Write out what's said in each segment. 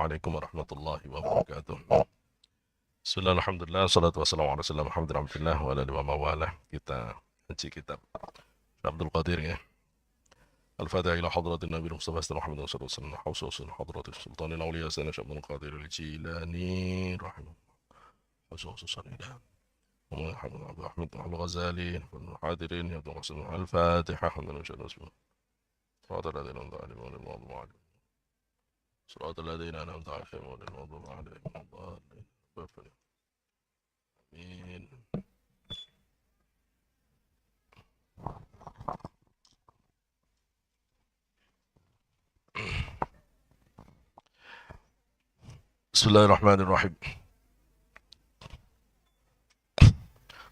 Assalamualaikum warahmatullahi wabarakatuh. Bismillah, alhamdulillah, salatu wassalamu ala rasulillah Muhammad alhamdulillah wa ala alihi wa mawalah. Kita haji kitab Abdul Qadir ya. Al-Fatihah ila hadratin Nabi Mustafa Muhammad sallallahu alaihi wasallam. Hausul hadratis sultanil awliya sayyidina Abdul Qadir al-Jilani rahimahullah. Hausul sanida. Muhammad Abdul Hamid al-Ghazali wal hadirin ya Abdul Qasim al-Fatihah. Alhamdulillah sallallahu alaihi wasallam. صراط الذين أنعمت عليهم غير المغضوب عليهم ولا الضالين. آمين. بسم الله الرحمن الرحيم.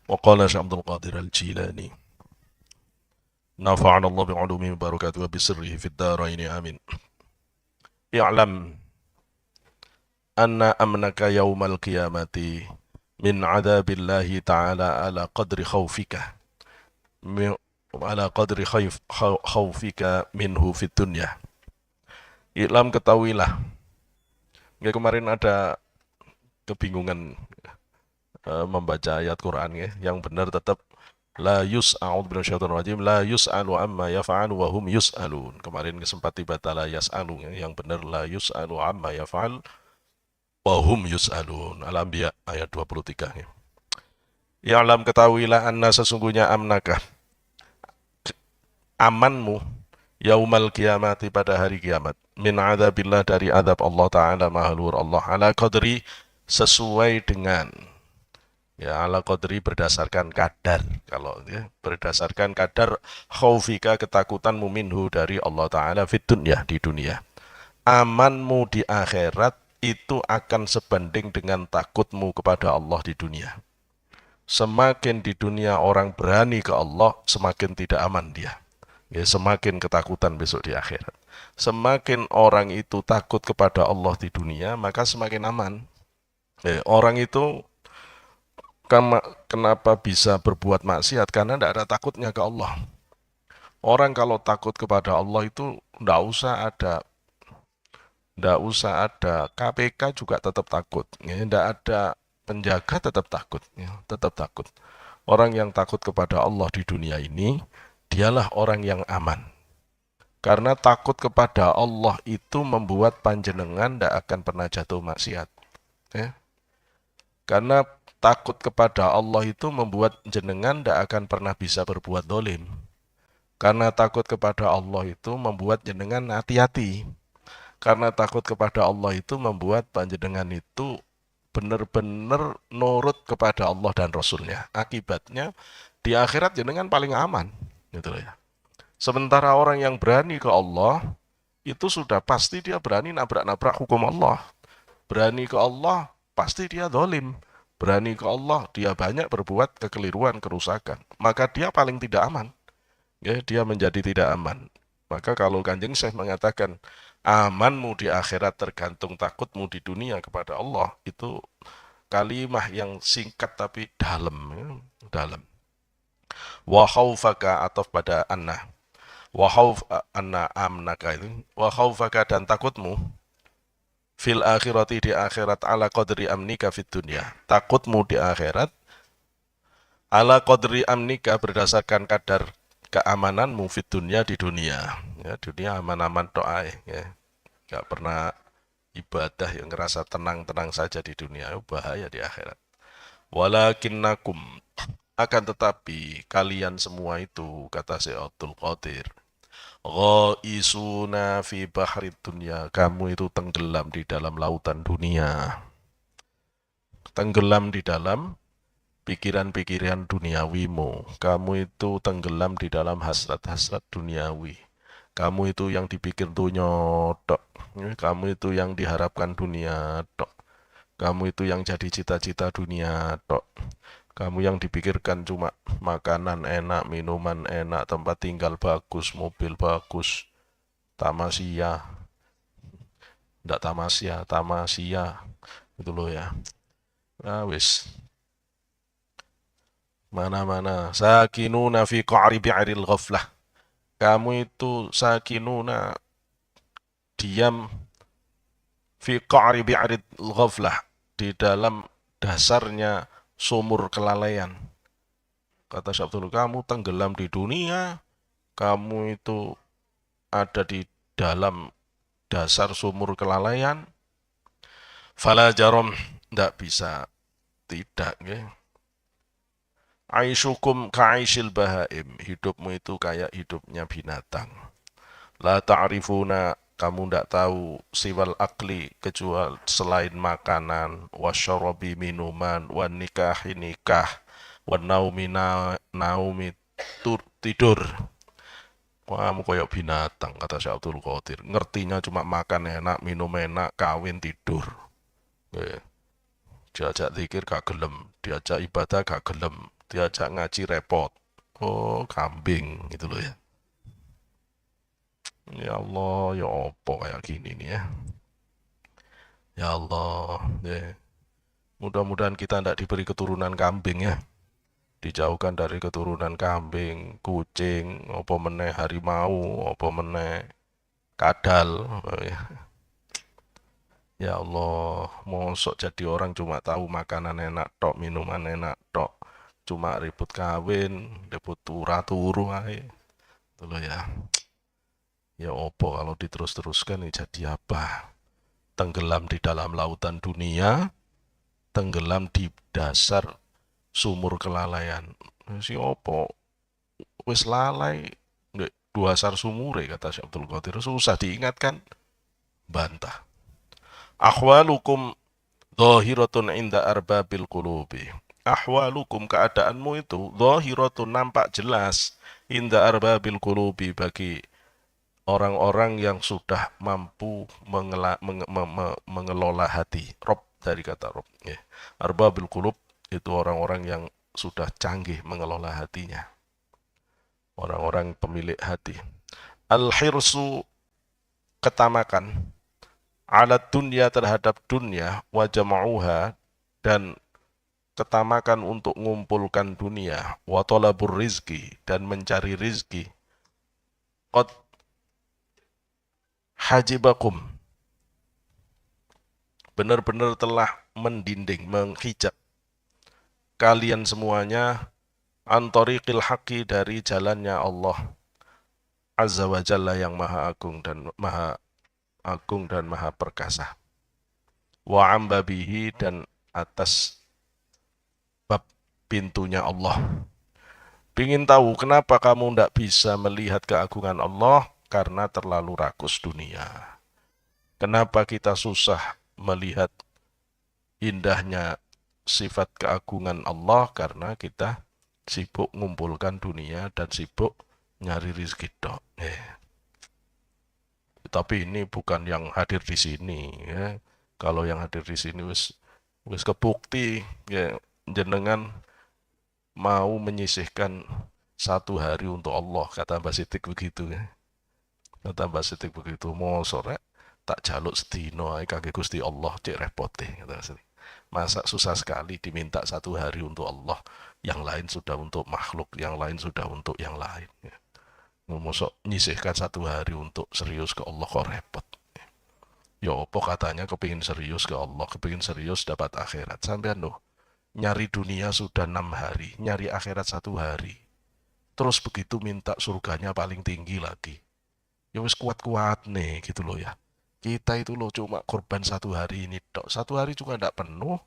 وقال شيخ عبد القادر الجيلاني نفعنا الله بعلومه وبركاته وبسره في الدارين آمين. اعلم أن أمنك يوم القيامة من عذاب الله تعالى على قدر خوفك خوفك منه في الدنيا. I'lam, ketahuilah. Ya, kemarin ada kebingungan membaca ayat Quran ya. Yang benar tetap la yus'a'ud bin syaitan rajim la yus'alu amma yaf'alu wa hum yus'alun. Kemarin sempat tiba-tiba la yas'alu ya. Yang benar la yus'alu amma yaf'al wa hum yus'alun. Al-Anbiya ayat 23 ya. Ya'lam, ketahuilah anna sesungguhnya amnaka amanmu yaumal kiamati pada hari kiamat min adzabillah dari azab Allah Ta'ala mahalur Allah ala qadri sesuai dengan ya ala qadri berdasarkan kadar kalau ya berdasarkan kadar khaufika ketakutanmu minhu dari Allah Ta'ala fit dunya di dunia. Amanmu di akhirat itu akan sebanding dengan takutmu kepada Allah di dunia. Semakin di dunia orang berani ke Allah, semakin tidak aman dia. Ya, semakin ketakutan besok di akhirat. Semakin orang itu takut kepada Allah di dunia, maka semakin aman. Ya, orang itu kenapa bisa berbuat maksiat? Karena tidak ada takutnya ke Allah. Orang kalau takut kepada Allah itu tidak usah ada KPK juga tetap takut. Ya, tidak ada penjaga tetap takut. Ya, tetap takut. Orang yang takut kepada Allah di dunia ini, dialah orang yang aman. Karena takut kepada Allah itu membuat panjenengan tidak akan pernah jatuh maksiat. Ya. Karena takut kepada Allah itu membuat jenengan tidak akan pernah bisa berbuat dolim. Karena takut kepada Allah itu membuat jenengan hati-hati. Karena takut kepada Allah itu membuat panjenengan itu benar-benar nurut kepada Allah dan Rasulnya. Akibatnya di akhirat jenengan paling aman. Gitu ya. Sementara orang yang berani ke Allah itu sudah pasti dia berani nabrak-nabrak hukum Allah. Berani ke Allah pasti dia zalim. Berani ke Allah dia banyak berbuat kekeliruan, kerusakan. Maka dia paling tidak aman. Ya, dia menjadi tidak aman. Maka kalau Kanjeng Syekh mengatakan amanmu di akhirat tergantung takutmu di dunia kepada Allah, itu kalimah yang singkat tapi dalam, ya, dalam. Wa khaufaka atau pada anna. Wa khauf anna amnaka itu. Wa khaufaka dan takutmu fil akhirati di akhirat ala qadri amnika fid dunya. Takutmu di akhirat ala qadri amnika berdasarkan kadar keamananmu fid dunya di dunia. Ya, dunia aman-aman doa ya. Enggak pernah ibadah yang ngerasa tenang-tenang saja di dunia, bahaya di akhirat. Walakinnakum akan tetapi kalian semua itu kata Syekh Abdul Qadir ghaisuna fi bahri dunya, kamu itu tenggelam di dalam lautan dunia, tenggelam di dalam pikiran-pikiran duniawimu, kamu itu tenggelam di dalam hasrat-hasrat duniawi, kamu itu yang dipikir dunia tok, kamu itu yang diharapkan dunia tok, kamu itu yang jadi cita-cita dunia tok, kamu yang dipikirkan cuma makanan enak, minuman enak, tempat tinggal bagus, mobil bagus, tamasya, ndak tamasya, itu loh ya. Nah, wis. Mana-mana. Sakinuna fi qa'ri bi'ril ghaflah. Kamu itu sakinuna, diam fi qa'ri bi'rid ghaflah, di dalam dasarnya sumur kelalaian. Kata Syekh Abdul, kamu tenggelam di dunia, kamu itu ada di dalam dasar sumur kelalaian, fala jarom, tidak bisa tidak ya. Aishukum ka'aisyil bahaim, hidupmu itu kayak hidupnya binatang. La ta'rifuna, kamu tidak tahu siwal akli, kecuali selain makanan, wasyarabi minuman, wan nikahi nikah, wan naumi naumi tidur. Kamu kayak binatang, kata Syekh Abdul Qadir. Ngertinya cuma makan enak, minum enak, kawin tidur. Diajak zikir gak gelem, diajak ibadah gak gelem, diajak ngaji repot. Oh, kambing gitu loh ya. Ya Allah, ya opo kayak gini nih ya. Ya Allah, ya. Mudah-mudahan kita tidak diberi keturunan kambing ya. Dijauhkan dari keturunan kambing, kucing, apa meneh harimau, apa meneh kadal. Ya. Ya Allah, mosok jadi orang cuma tahu makanan enak tok, minuman enak tok, cuma ribut kawin, ribut turu ae. Itu loh ya. Ya opo kalau diterus-teruskan ini jadi apa? Tenggelam di dalam lautan dunia, tenggelam di dasar sumur kelalaian. Si opo wis lalai ndek dasar sumure, kata Syekh Abdul Qadir. Susah diingatkan, bantah. Akhwalukum dhahiratun inda arbabil qulubi. Ahwalukum, keadaanmu itu dhahiratun, nampak jelas, inda arbabil qulubi, bagi orang-orang yang sudah mampu mengelola hati. Rob, dari kata rob ya. Arbabil qulub itu orang-orang yang sudah canggih mengelola hatinya, orang-orang pemilik hati. Al-hirsu, ketamakan, alat dunia, terhadap dunia, wa jama'uha, dan ketamakan untuk mengumpulkan dunia, wa talabur rizki, dan mencari rizki, qad hajibakum, benar-benar telah mendinding, menghijab kalian semuanya, antariqil haqi, dari jalannya Allah Azza wa Jalla yang maha agung dan maha perkasa, wa ambabihi, dan atas bab pintunya Allah. Pingin tahu kenapa kamu tidak bisa melihat keagungan Allah? Karena terlalu rakus dunia. Kenapa kita susah melihat indahnya sifat keagungan Allah? Karena kita sibuk mengumpulkan dunia dan sibuk nyari rezeki tok. Tapi ini bukan yang hadir di sini ya. Kalau yang hadir di sini wis kebukti ya, jenengan mau menyisihkan satu hari untuk Allah, kata Mbak Sitik begitu ya. Kata Mbak Sitik begitu, mau sore tak jaluk sedino ae kangge Gusti Allah, cek repote, kata Sitik. Masa susah sekali diminta satu hari untuk Allah, yang lain sudah untuk makhluk, yang lain sudah untuk yang lain ya. Mosok nyisihkan satu hari untuk serius ke Allah kok repot. Ya apa katanya kepingin serius ke Allah, kepingin serius dapat akhirat. Sampean loh, nyari dunia sudah 6 hari, nyari akhirat satu hari. Terus begitu minta surganya paling tinggi lagi. Ya wis kuat-kuat nih gitu loh ya. Kita itu loh cuma korban satu hari ini tok. Satu hari juga tidak penuh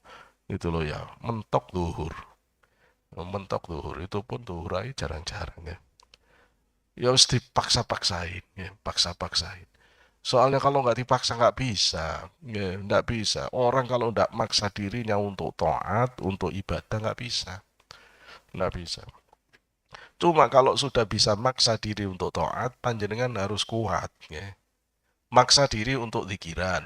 gitu loh ya. Mentok duhur. Mentok duhur, itu pun duhur aja jarang-jarang ya. Ya harus dipaksa-paksain ya, paksa-paksain. Soalnya kalau nggak dipaksa nggak bisa ya, nggak bisa. Orang kalau nggak maksa dirinya untuk taat, untuk ibadah, nggak bisa. Cuma kalau sudah bisa maksa diri untuk taat, panjenengan harus kuat ya. Maksa diri untuk zikiran.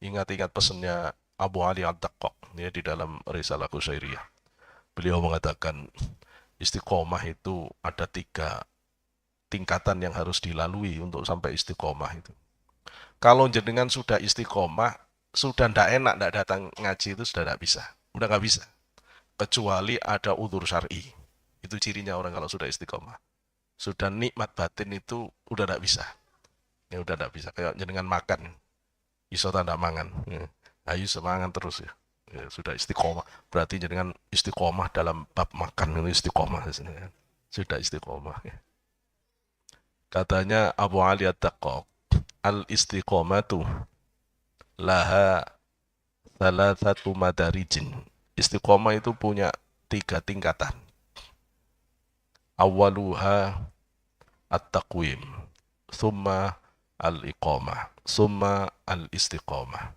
Ingat-ingat pesannya Abu Ali Ad-Daqqaq ya, di dalam Risalah Qusyairiyah. Beliau mengatakan istiqomah itu ada 3 tingkatan yang harus dilalui untuk sampai istiqomah itu. Kalau jenengan sudah istiqomah, sudah ndak enak ndak datang ngaji, itu sudah ndak bisa. Udah nggak bisa. Kecuali ada udzur syar'i. Itu cirinya orang kalau sudah istiqomah. Sudah nikmat batin itu udah ndak bisa. Ya udah ndak bisa. Kayak jenengan makan. iso tanda mangan. Ya. Ayo semangan terus ya. Ya, sudah istiqomah. Berarti dengan istiqomah dalam bab makan itu istiqomah. Sudah istiqomah. Ya. Katanya Abu Ali At-Taqqaq, al-istiqomatu laha satu madarijin. Istiqomah itu punya 3 tingkatan. Awaluha at-taqwim, summa al-iqamah, summa al-istiqamah.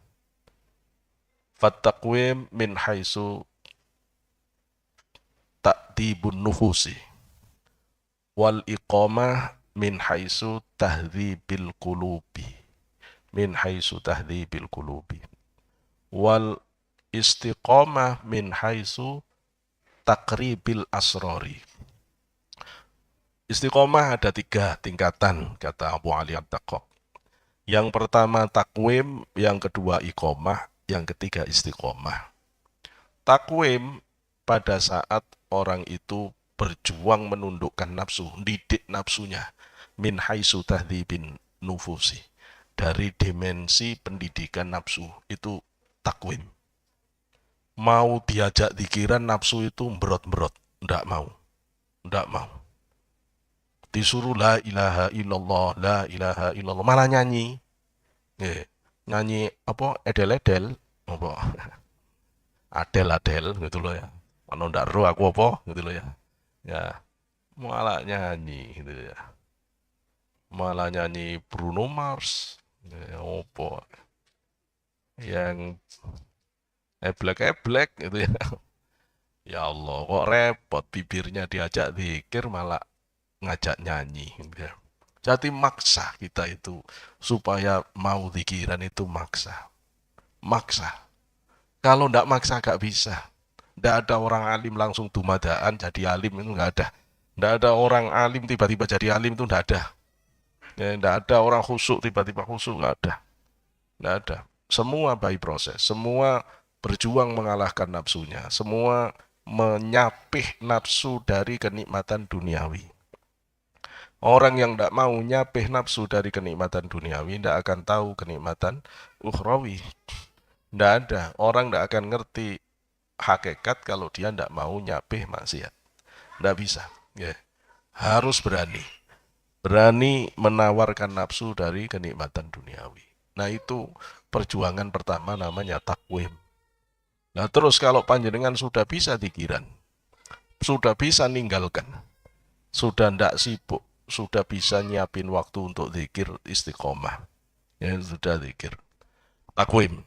Fattaqwim min haisu ta'dibun nufusi, wal iqamah min haisu tahdhibil qulubi, min haisu tahdhibil qulubi, wal istiqamah min haisu takribil asrori. Istiqomah ada 3 tingkatan, kata Abu Ali At-Taqqaq. Yang pertama takwim, yang kedua iqomah, yang ketiga istiqomah. Takwim pada saat orang itu berjuang menundukkan nafsu, didik nafsunya, min haisu tahdhibin nufusi, dari dimensi pendidikan nafsu, itu takwim. Mau diajak dikiran nafsu itu berot-berot, ndak mau. Disuruh la ilaha illallah, la ilaha illallah, malah nyanyi. Nyanyi apa, edel-edel, apa, adel-adel gitu loh ya. Mana ndak ro aku apa gitu loh ya. Ya, malah nyanyi gitu ya. Malah nyanyi Bruno Mars. Ya, apa yang eblek-eblek gitu ya. Ya Allah, kok repot, bibirnya diajak zikir malah ngajak nyanyi gitu ya. Jadi maksa kita itu supaya mau zikiran itu maksa. Maksa. Kalau ndak maksa gak bisa. Ndak ada orang alim langsung dumadaan jadi alim, itu nggak ada. Ndak ada orang alim tiba-tiba jadi alim, itu ndak ada. Ya, ndak ada orang khusyuk tiba-tiba khusyuk, nggak ada. Ndak ada. Semua by proses. Semua berjuang mengalahkan nafsunya. Semua menyapih nafsu dari kenikmatan duniawi. Orang yang tidak mau nyapih nafsu dari kenikmatan duniawi tidak akan tahu kenikmatan ukhrawi. Tidak ada. Orang tidak akan ngerti hakikat kalau dia tidak mau nyapih maksiat. Tidak bisa. Ya. Harus berani. Berani menawarkan nafsu dari kenikmatan duniawi. Nah itu perjuangan pertama, namanya takwim. Nah terus kalau panjenengan sudah bisa dikiran, sudah bisa ninggalkan, sudah tidak sibuk, sudah bisa nyiapin waktu untuk zikir istiqomah, ya sudah zikir takwim.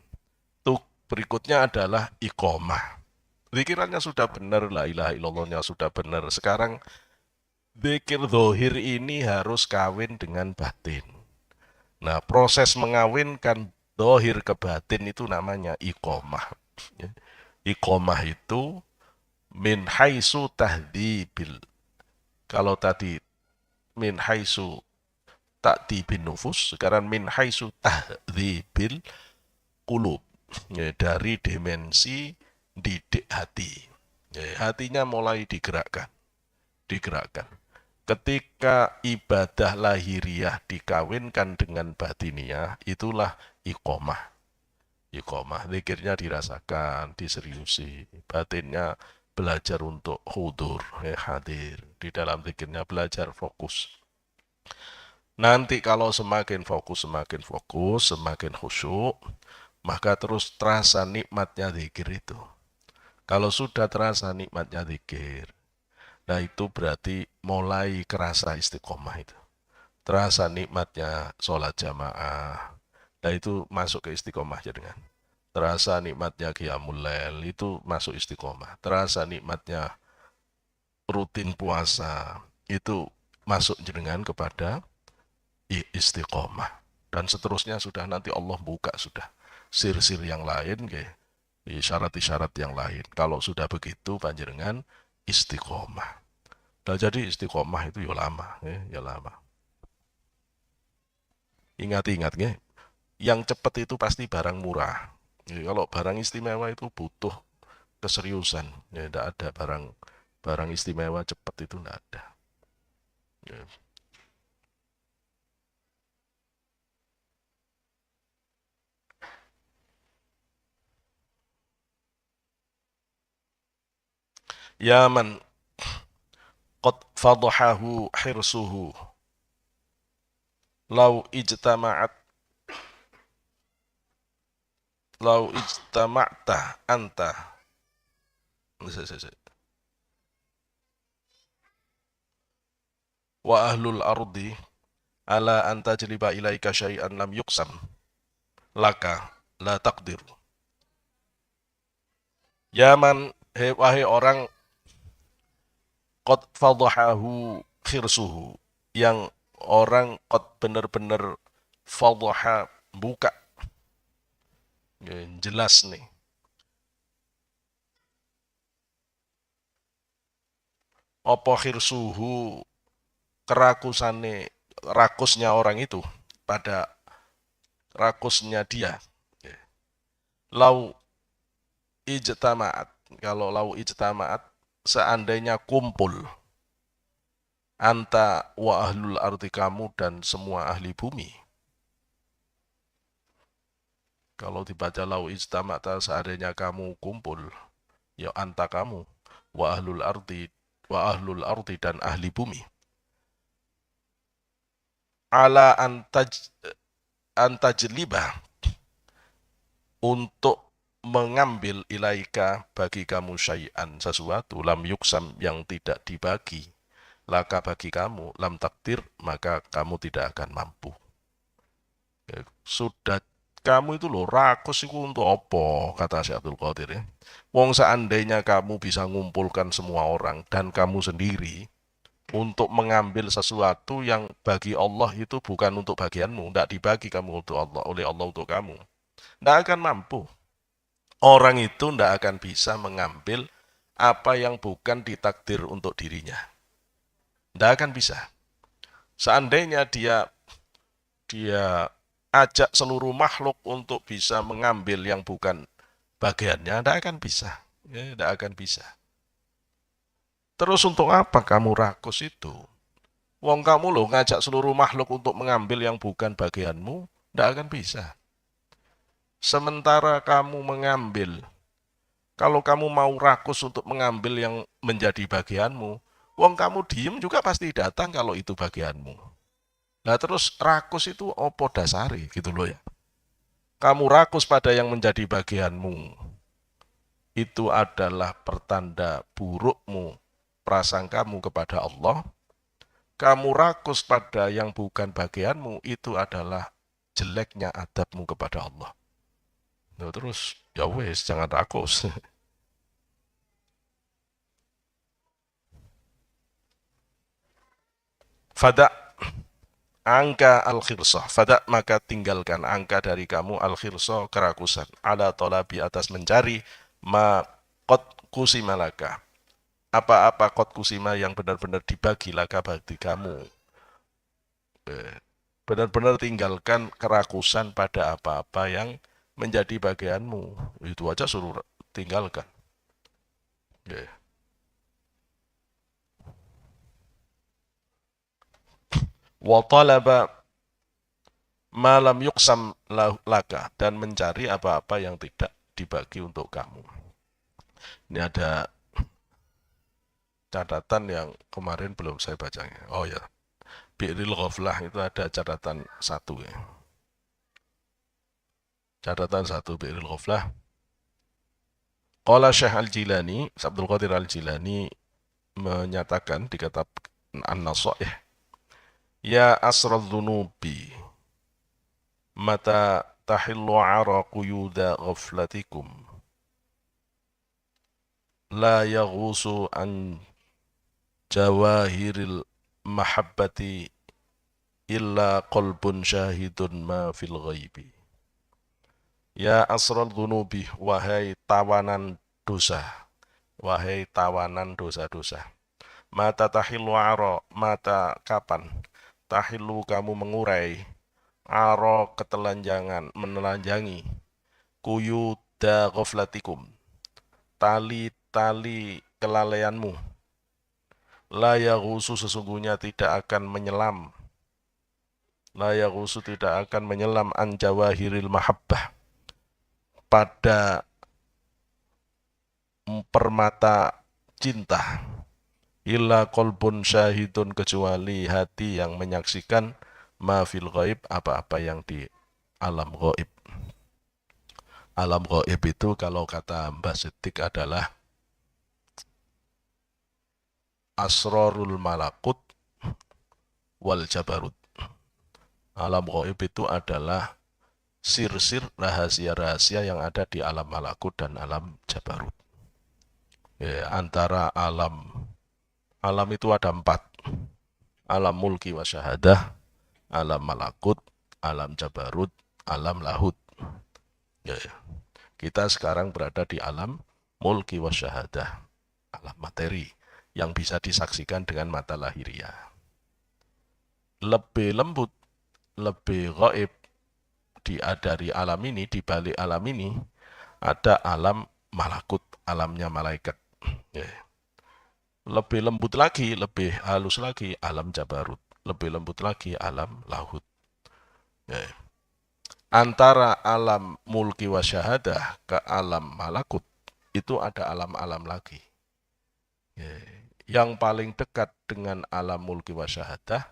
Tuh berikutnya adalah iqomah. Zikirannya sudah benar, la ilaha illallahnya sudah benar. Sekarang zikir zahir ini harus kawin dengan batin. Nah proses mengawinkan zahir ke batin itu namanya iqomah. Iqomah itu min haisu tahdibil. Kalau tadi min haisu ta'dibin nufus, sekarang min haisu tahdzibil qulub, ya, dari dimensi didik hati, ya, hatinya mulai digerakkan. Ketika ibadah lahiriah dikawinkan dengan batiniah, itulah iqomah. Zikirnya dirasakan, diseriusi, batinnya belajar untuk hudur, hadir di dalam zikirnya, belajar fokus. Nanti kalau semakin fokus, semakin khusyuk, maka terus terasa nikmatnya zikir itu. Kalau sudah terasa nikmatnya zikir, nah itu berarti mulai kerasa istiqomah itu. Terasa nikmatnya sholat jamaah, nah itu masuk ke istiqomah ya dengan. Terasa nikmatnya qiyamul lail, itu masuk istiqomah. Terasa nikmatnya rutin puasa, itu masuk jenengan kepada istiqomah. Dan seterusnya sudah nanti Allah buka sudah sir-sir yang lain, isyarat-isyarat yang lain. Kalau sudah begitu panjenengan istiqomah. Nah jadi istiqomah itu ya lama, ya lama. Ingat-ingat, yang cepat itu pasti barang murah. Kalau barang istimewa itu butuh keseriusan. Ya, tidak ada barang istimewa cepat itu tidak ada. Ya. Ya man qad fadhahu hirsuhu law ijtama'at law ijtama'ta anta wa ahlul ardi ala anta jeliba ilaika syai'an lam yuqsam laka la takdir. Yaman, wahai orang qad fadhahu khirsuhu, yang orang qad benar-benar fadhaha, buka, ya, jelas nih, apa khirsuhu, kerakusane, rakusnya orang itu, pada rakusnya dia. Lau ijtama'at, kalau lau ijtama'at, seandainya kumpul anta wa ahlul ardi, kamu dan semua ahli bumi. Kalau dibaca lau ijtama'ta, seandainya kamu kumpul, ya anta kamu, wa ahlul ardi dan ahli bumi. Ala antajlibah, untuk mengambil ilaika, bagi kamu, syai'an, sesuatu, lam yuksam, yang tidak dibagi, laka, bagi kamu, lam takdir, maka kamu tidak akan mampu. Sudah, kamu itu loh rakus itu untuk apa, kata Syekh Abdul Qadir ya. Wong seandainya kamu bisa ngumpulkan semua orang dan kamu sendiri untuk mengambil sesuatu yang bagi Allah itu bukan untuk bagianmu, tidak dibagi kamu untuk Allah, oleh Allah untuk kamu, tidak akan mampu. Orang itu tidak akan bisa mengambil apa yang bukan ditakdir untuk dirinya. Tidak akan bisa. Seandainya dia ajak seluruh makhluk untuk bisa mengambil yang bukan bagiannya, tidak akan bisa. Ya, tidak akan bisa. Terus untuk apa kamu rakus itu? Wong kamu loh ngajak seluruh makhluk untuk mengambil yang bukan bagianmu, tidak akan bisa. Sementara kamu mengambil, kalau kamu mau rakus untuk mengambil yang menjadi bagianmu, wong kamu diem juga pasti datang kalau itu bagianmu. Nah terus rakus itu opo dasari gitu loh ya. Kamu rakus pada yang menjadi bagianmu, itu adalah pertanda burukmu prasangkamu kepada Allah. Kamu rakus pada yang bukan bagianmu, itu adalah jeleknya adabmu kepada Allah. Nah, terus ya wes, jangan rakus. Fada angka al-khirsah, fada, maka tinggalkan, angka dari kamu, al-khirsah, kerakusan, ala tolabi, atas mencari, ma qad kusima laka, apa-apa qad kusima yang benar-benar dibagi laka, bagi kamu. Benar-benar tinggalkan kerakusan pada apa-apa yang menjadi bagianmu, itu aja suruh tinggalkan. Wa talaba malam yuksam laka, dan mencari apa-apa yang tidak dibagi untuk kamu. Ini ada catatan yang kemarin belum saya bacanya. Oh ya, Bi'ril Ghaflah itu ada catatan satu ya. Catatan satu Bi'ril Ghaflah. Qala Syekh Al-Jilani, Abdul Qadir Al-Jilani menyatakan di kitab An-Nasaih, ya asral dhunubi mata tahillu ara quyuda ghaflatikum la yaghusu an jawahiril mahabbati illa qalbun syahidun ma fil ghaibi. Ya asral dhunubi, wahai tawanan dosa, wahai tawanan dosa-dosa. Mata tahillu aro, mata kapan? Tahillu, kamu mengurai, aro, ketelanjangan, menelanjangi, kuyuda ghaflatikum, tali-tali kelalaianmu. La yaghusu, sesungguhnya tidak akan menyelam, la yaghusu, tidak akan menyelam, an jawahiril mahabbah, pada permata cinta. Illa qalbun syahidun, kecuali hati yang menyaksikan ma fil ghaib, apa-apa yang di alam ghaib. Alam ghaib itu kalau kata Mbah Siddiq adalah asrarul malakut wal jabarut. Alam ghaib itu adalah sir-sir, rahasia-rahasia yang ada di alam malakut dan alam jabarut. Ya, antara alam itu ada 4. Alam mulki wa syahadah, alam malakut, alam jabarut, alam lahut. Ya, kita sekarang berada di alam mulki wa syahadah, alam materi yang bisa disaksikan dengan mata lahiriah. Lebih lembut, lebih gaib dari alam ini, di balik alam ini ada alam malakut, alamnya malaikat. Ya. Lebih lembut lagi, lebih halus lagi alam jabarut, lebih lembut lagi alam lahut. Ya. Antara alam mulki wa syahadah ke alam malakut itu ada alam-alam lagi. Ya. Yang paling dekat dengan alam mulki wa syahadah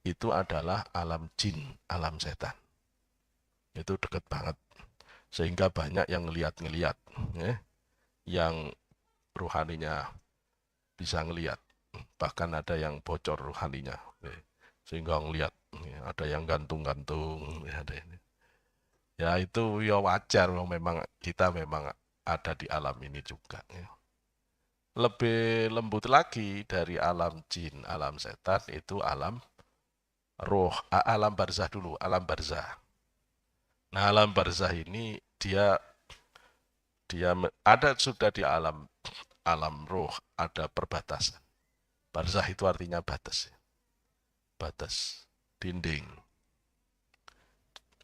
itu adalah alam jin, alam setan. Itu dekat banget. Sehingga banyak yang ngeliat-ngeliat. Ya. Yang ruhaninya bisa ngelihat, bahkan ada yang bocor rohaninya, sehingga ngelihat, ada yang gantung-gantung, ya itu ya wajar, memang kita memang ada di alam ini juga. Lebih lembut lagi dari alam jin, alam setan itu alam roh, alam barzah dulu, alam barzah. Nah, alam barzah ini dia ada sudah di alam roh, ada perbatasan. Barzah itu artinya batas. Batas, dinding.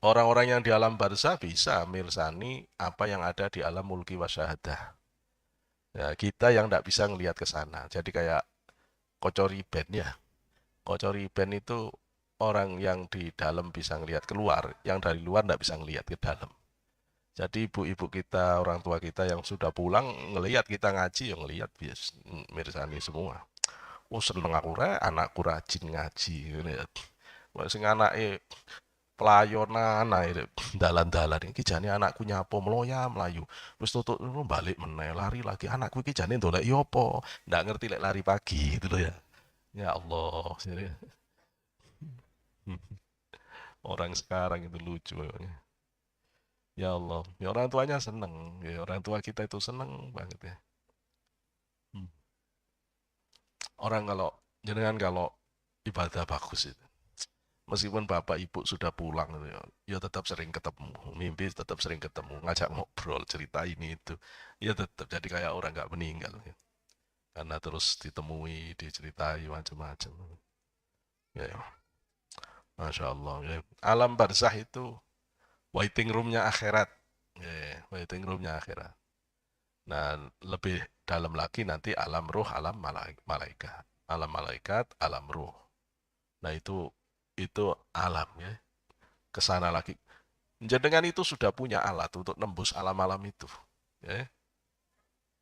Orang-orang yang di alam barzah bisa mirsani apa yang ada di alam mulki wa syahadah. Ya, kita yang tidak bisa ngelihat ke sana. Jadi kayak kocoriben ya. Kocoriben itu orang yang di dalam bisa ngelihat keluar, yang dari luar tidak bisa ngelihat ke dalam. Jadi ibu-ibu kita, orang tua kita yang sudah pulang ngelihat kita ngaji, yang ngelihat bias mirsani semua. Oh seneng aku anakku rajin ngaji. Sing anake pelayonan ae dalan-dalan iki jane anakku nyapo mloya mlayu. Wis tutuk balik meneh lari lagi. Anakku iki jane ndolek yo apa? Ndak ngerti lek lari pagi gitu loh ya. Ya Allah, orang sekarang itu lucu memang. Ya Allah, ya orang tuanya seneng, ya orang tua kita itu seneng banget ya. Orang jenengan kalau ibadah bagus itu, meskipun bapak ibu sudah pulang ya tetap sering ketemu, mimpi tetap sering ketemu, ngajak ngobrol, cerita ini itu, ya tetap jadi kayak orang nggak meninggal ya. Karena terus ditemui, diceritai macam-macam ya, ya. Masya Allah ya. Alam barzah itu waiting roomnya akhirat ya, waiting roomnya akhirat. Nah, lebih dalam lagi nanti alam ruh, alam malaikat, alam malaikat, alam ruh. Nah, itu alam ya. Kesana lagi. Jenengan itu sudah punya alat untuk nembus alam-alam itu. Ya.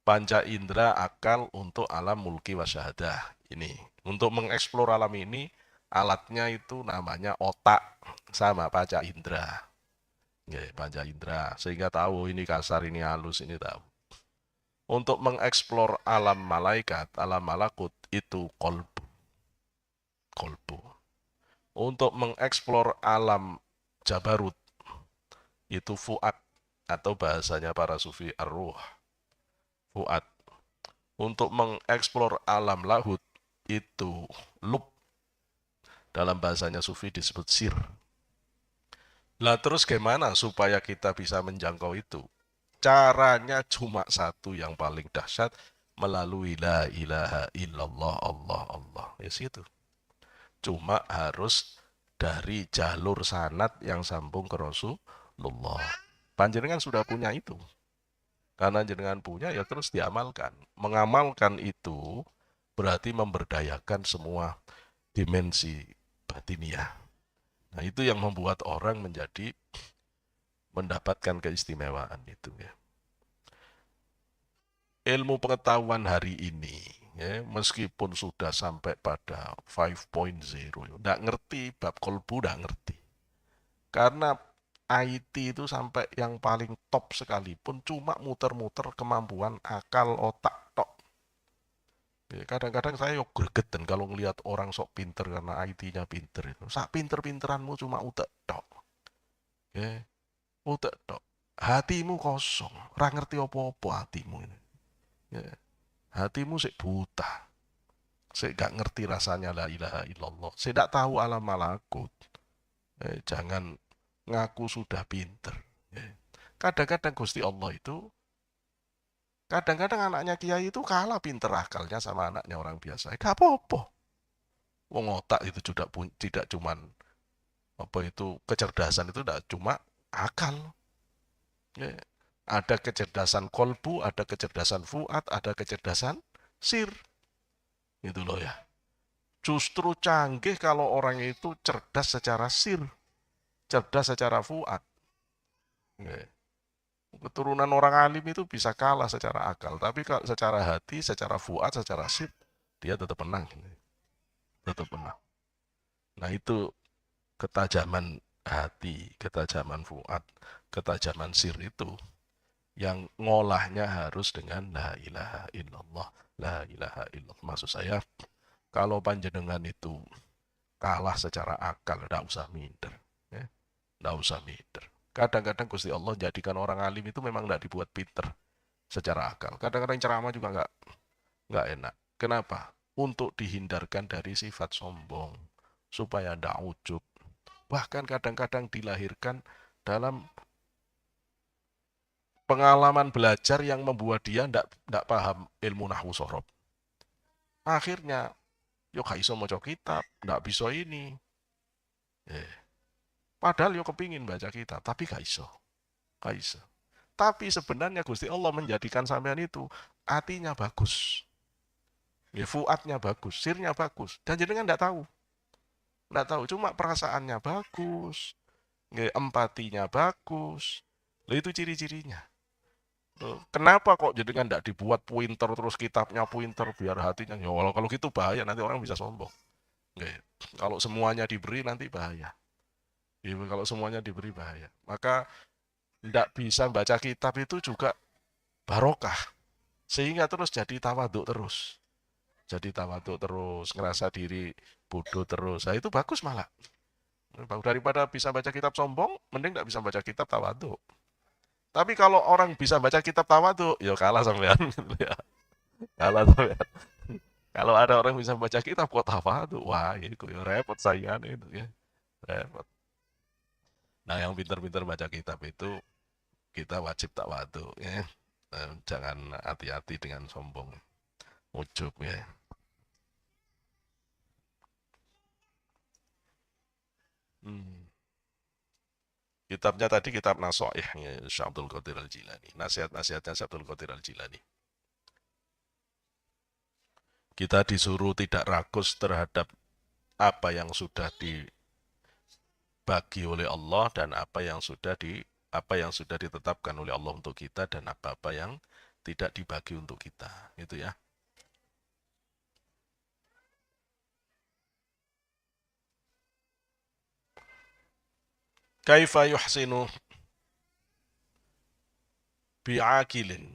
Panca indera akal untuk alam mulki wa syahadah. Ini. Untuk mengeksplor alam ini, alatnya itu namanya otak sama panca indera. Ya, panca indera. Sehingga tahu ini kasar, ini halus, ini tahu. Untuk mengeksplor alam malaikat, alam malakut, itu kolbu. Kolbu. Untuk mengeksplor alam jabarut, itu fuad, atau bahasanya para sufi ar-ruh. Fuad. Untuk mengeksplor alam lahut, itu lub. Dalam bahasanya sufi disebut sir. Lah terus gimana supaya kita bisa menjangkau itu? Caranya cuma satu yang paling dahsyat, melalui la ilaha illallah Allah Allah. Ya situ. Cuma harus dari jalur sanad yang sambung ke Rasulullah. Panjenengan sudah punya itu. Karena jenengan punya ya terus diamalkan. Mengamalkan itu berarti memberdayakan semua dimensi batiniah. Nah, itu yang membuat orang menjadi mendapatkan keistimewaan itu ya. ilmu pengetahuan hari ini, ya, meskipun sudah sampai pada 5.0, nggak ngerti bab kolbu, nggak ngerti. Karena IT itu sampai yang paling top sekalipun cuma muter-muter kemampuan akal otak tok. Ya, kadang-kadang saya yo gregetan kalau ngelihat orang sok pinter karena IT-nya pinter itu. Sak pinter-pinteranmu cuma utek tok. Ya, utek tok. Hatimu kosong, ora ngerti apa-apa hatimu ini. Ya, hatimu sik buta. Sik gak ngerti rasanya la ilaha illallah. Sik gak tahu alam malakut. Jangan ngaku sudah pinter. Kadang-kadang Gusti Allah itu, kadang-kadang anaknya kiai itu kalah pinter akalnya sama anaknya orang biasa. Gak apa-apa. Wong otak itu tidak cuman apa itu kecerdasan itu tidak cuma akal. Ya. Ada kecerdasan kolbu, ada kecerdasan fuad, ada kecerdasan sir. Itu loh ya. Justru canggih kalau orang itu cerdas secara sir, cerdas secara fuad. Ya. Keturunan orang alim itu bisa kalah secara akal, tapi kalau secara hati, secara fuad, secara sir, dia tetap menang. Tetap menang. Nah itu ketajaman hati, ketajaman fuad, ketajaman sir itu yang ngolahnya harus dengan la ilaha illallah, la ilaha illallah. Maksud saya, kalau panjenengan itu kalah secara akal, tidak usah minder. Ya. Tidak usah minder. Kadang-kadang Gusti Allah jadikan orang alim itu memang tidak dibuat pinter secara akal. Kadang-kadang ceramah juga nggak enak. Kenapa? Untuk dihindarkan dari sifat sombong, supaya tidak ujub. Bahkan kadang-kadang dilahirkan dalam pengalaman belajar yang membuat dia tidak paham ilmu nahwu sorob. Akhirnya, yo gak iso maca kitab, ndak bisa ini. Padahal yo kepingin baca kitab, tapi gak iso. Gak iso. Tapi sebenarnya Gusti Allah menjadikan sampean itu hatinya bagus. Ya, fuadnya bagus, sirnya bagus. Dan jenengan ndak tahu. Ndak tahu, cuma perasaannya bagus. Ya, empatinya bagus. Lah itu ciri-cirinya. Kenapa kok jenengan ndak dibuat pointer terus kitabnya pointer biar hatinya. Ya kalau gitu bahaya, nanti orang bisa sombong. Ya, kalau semuanya diberi nanti bahaya. Ya, kalau semuanya diberi bahaya. Maka tidak bisa baca kitab itu juga barokah. Sehingga terus jadi tawaduk terus. Jadi tawaduk terus, ngerasa diri bodoh terus. Nah itu bagus malah. Daripada bisa baca kitab sombong, mending tidak bisa baca kitab tawaduk. Tapi kalau orang bisa baca kitab tawaduk, ya kalah sampean. Ya. Kalah sampean. Kalau ada orang bisa baca kitab kok tawaduk, wah itu ya repot saingan itu ya. Repot. Nah yang pintar-pintar baca kitab itu kita wajib tawaduk ya. Jangan hati-hati dengan sombong, ujub ya. Hmm. Kitabnya tadi kitab Nasoih ya, Syabdul Qadir Al-Jilani. Nasihat-nasihatnya Syabdul Qadir Al-Jilani. Kita disuruh tidak rakus terhadap apa yang sudah dibagi oleh Allah dan apa yang sudah ditetapkan oleh Allah untuk kita dan apa-apa yang tidak dibagi untuk kita. Itu ya. Kaifa yuhsinu bi'akilin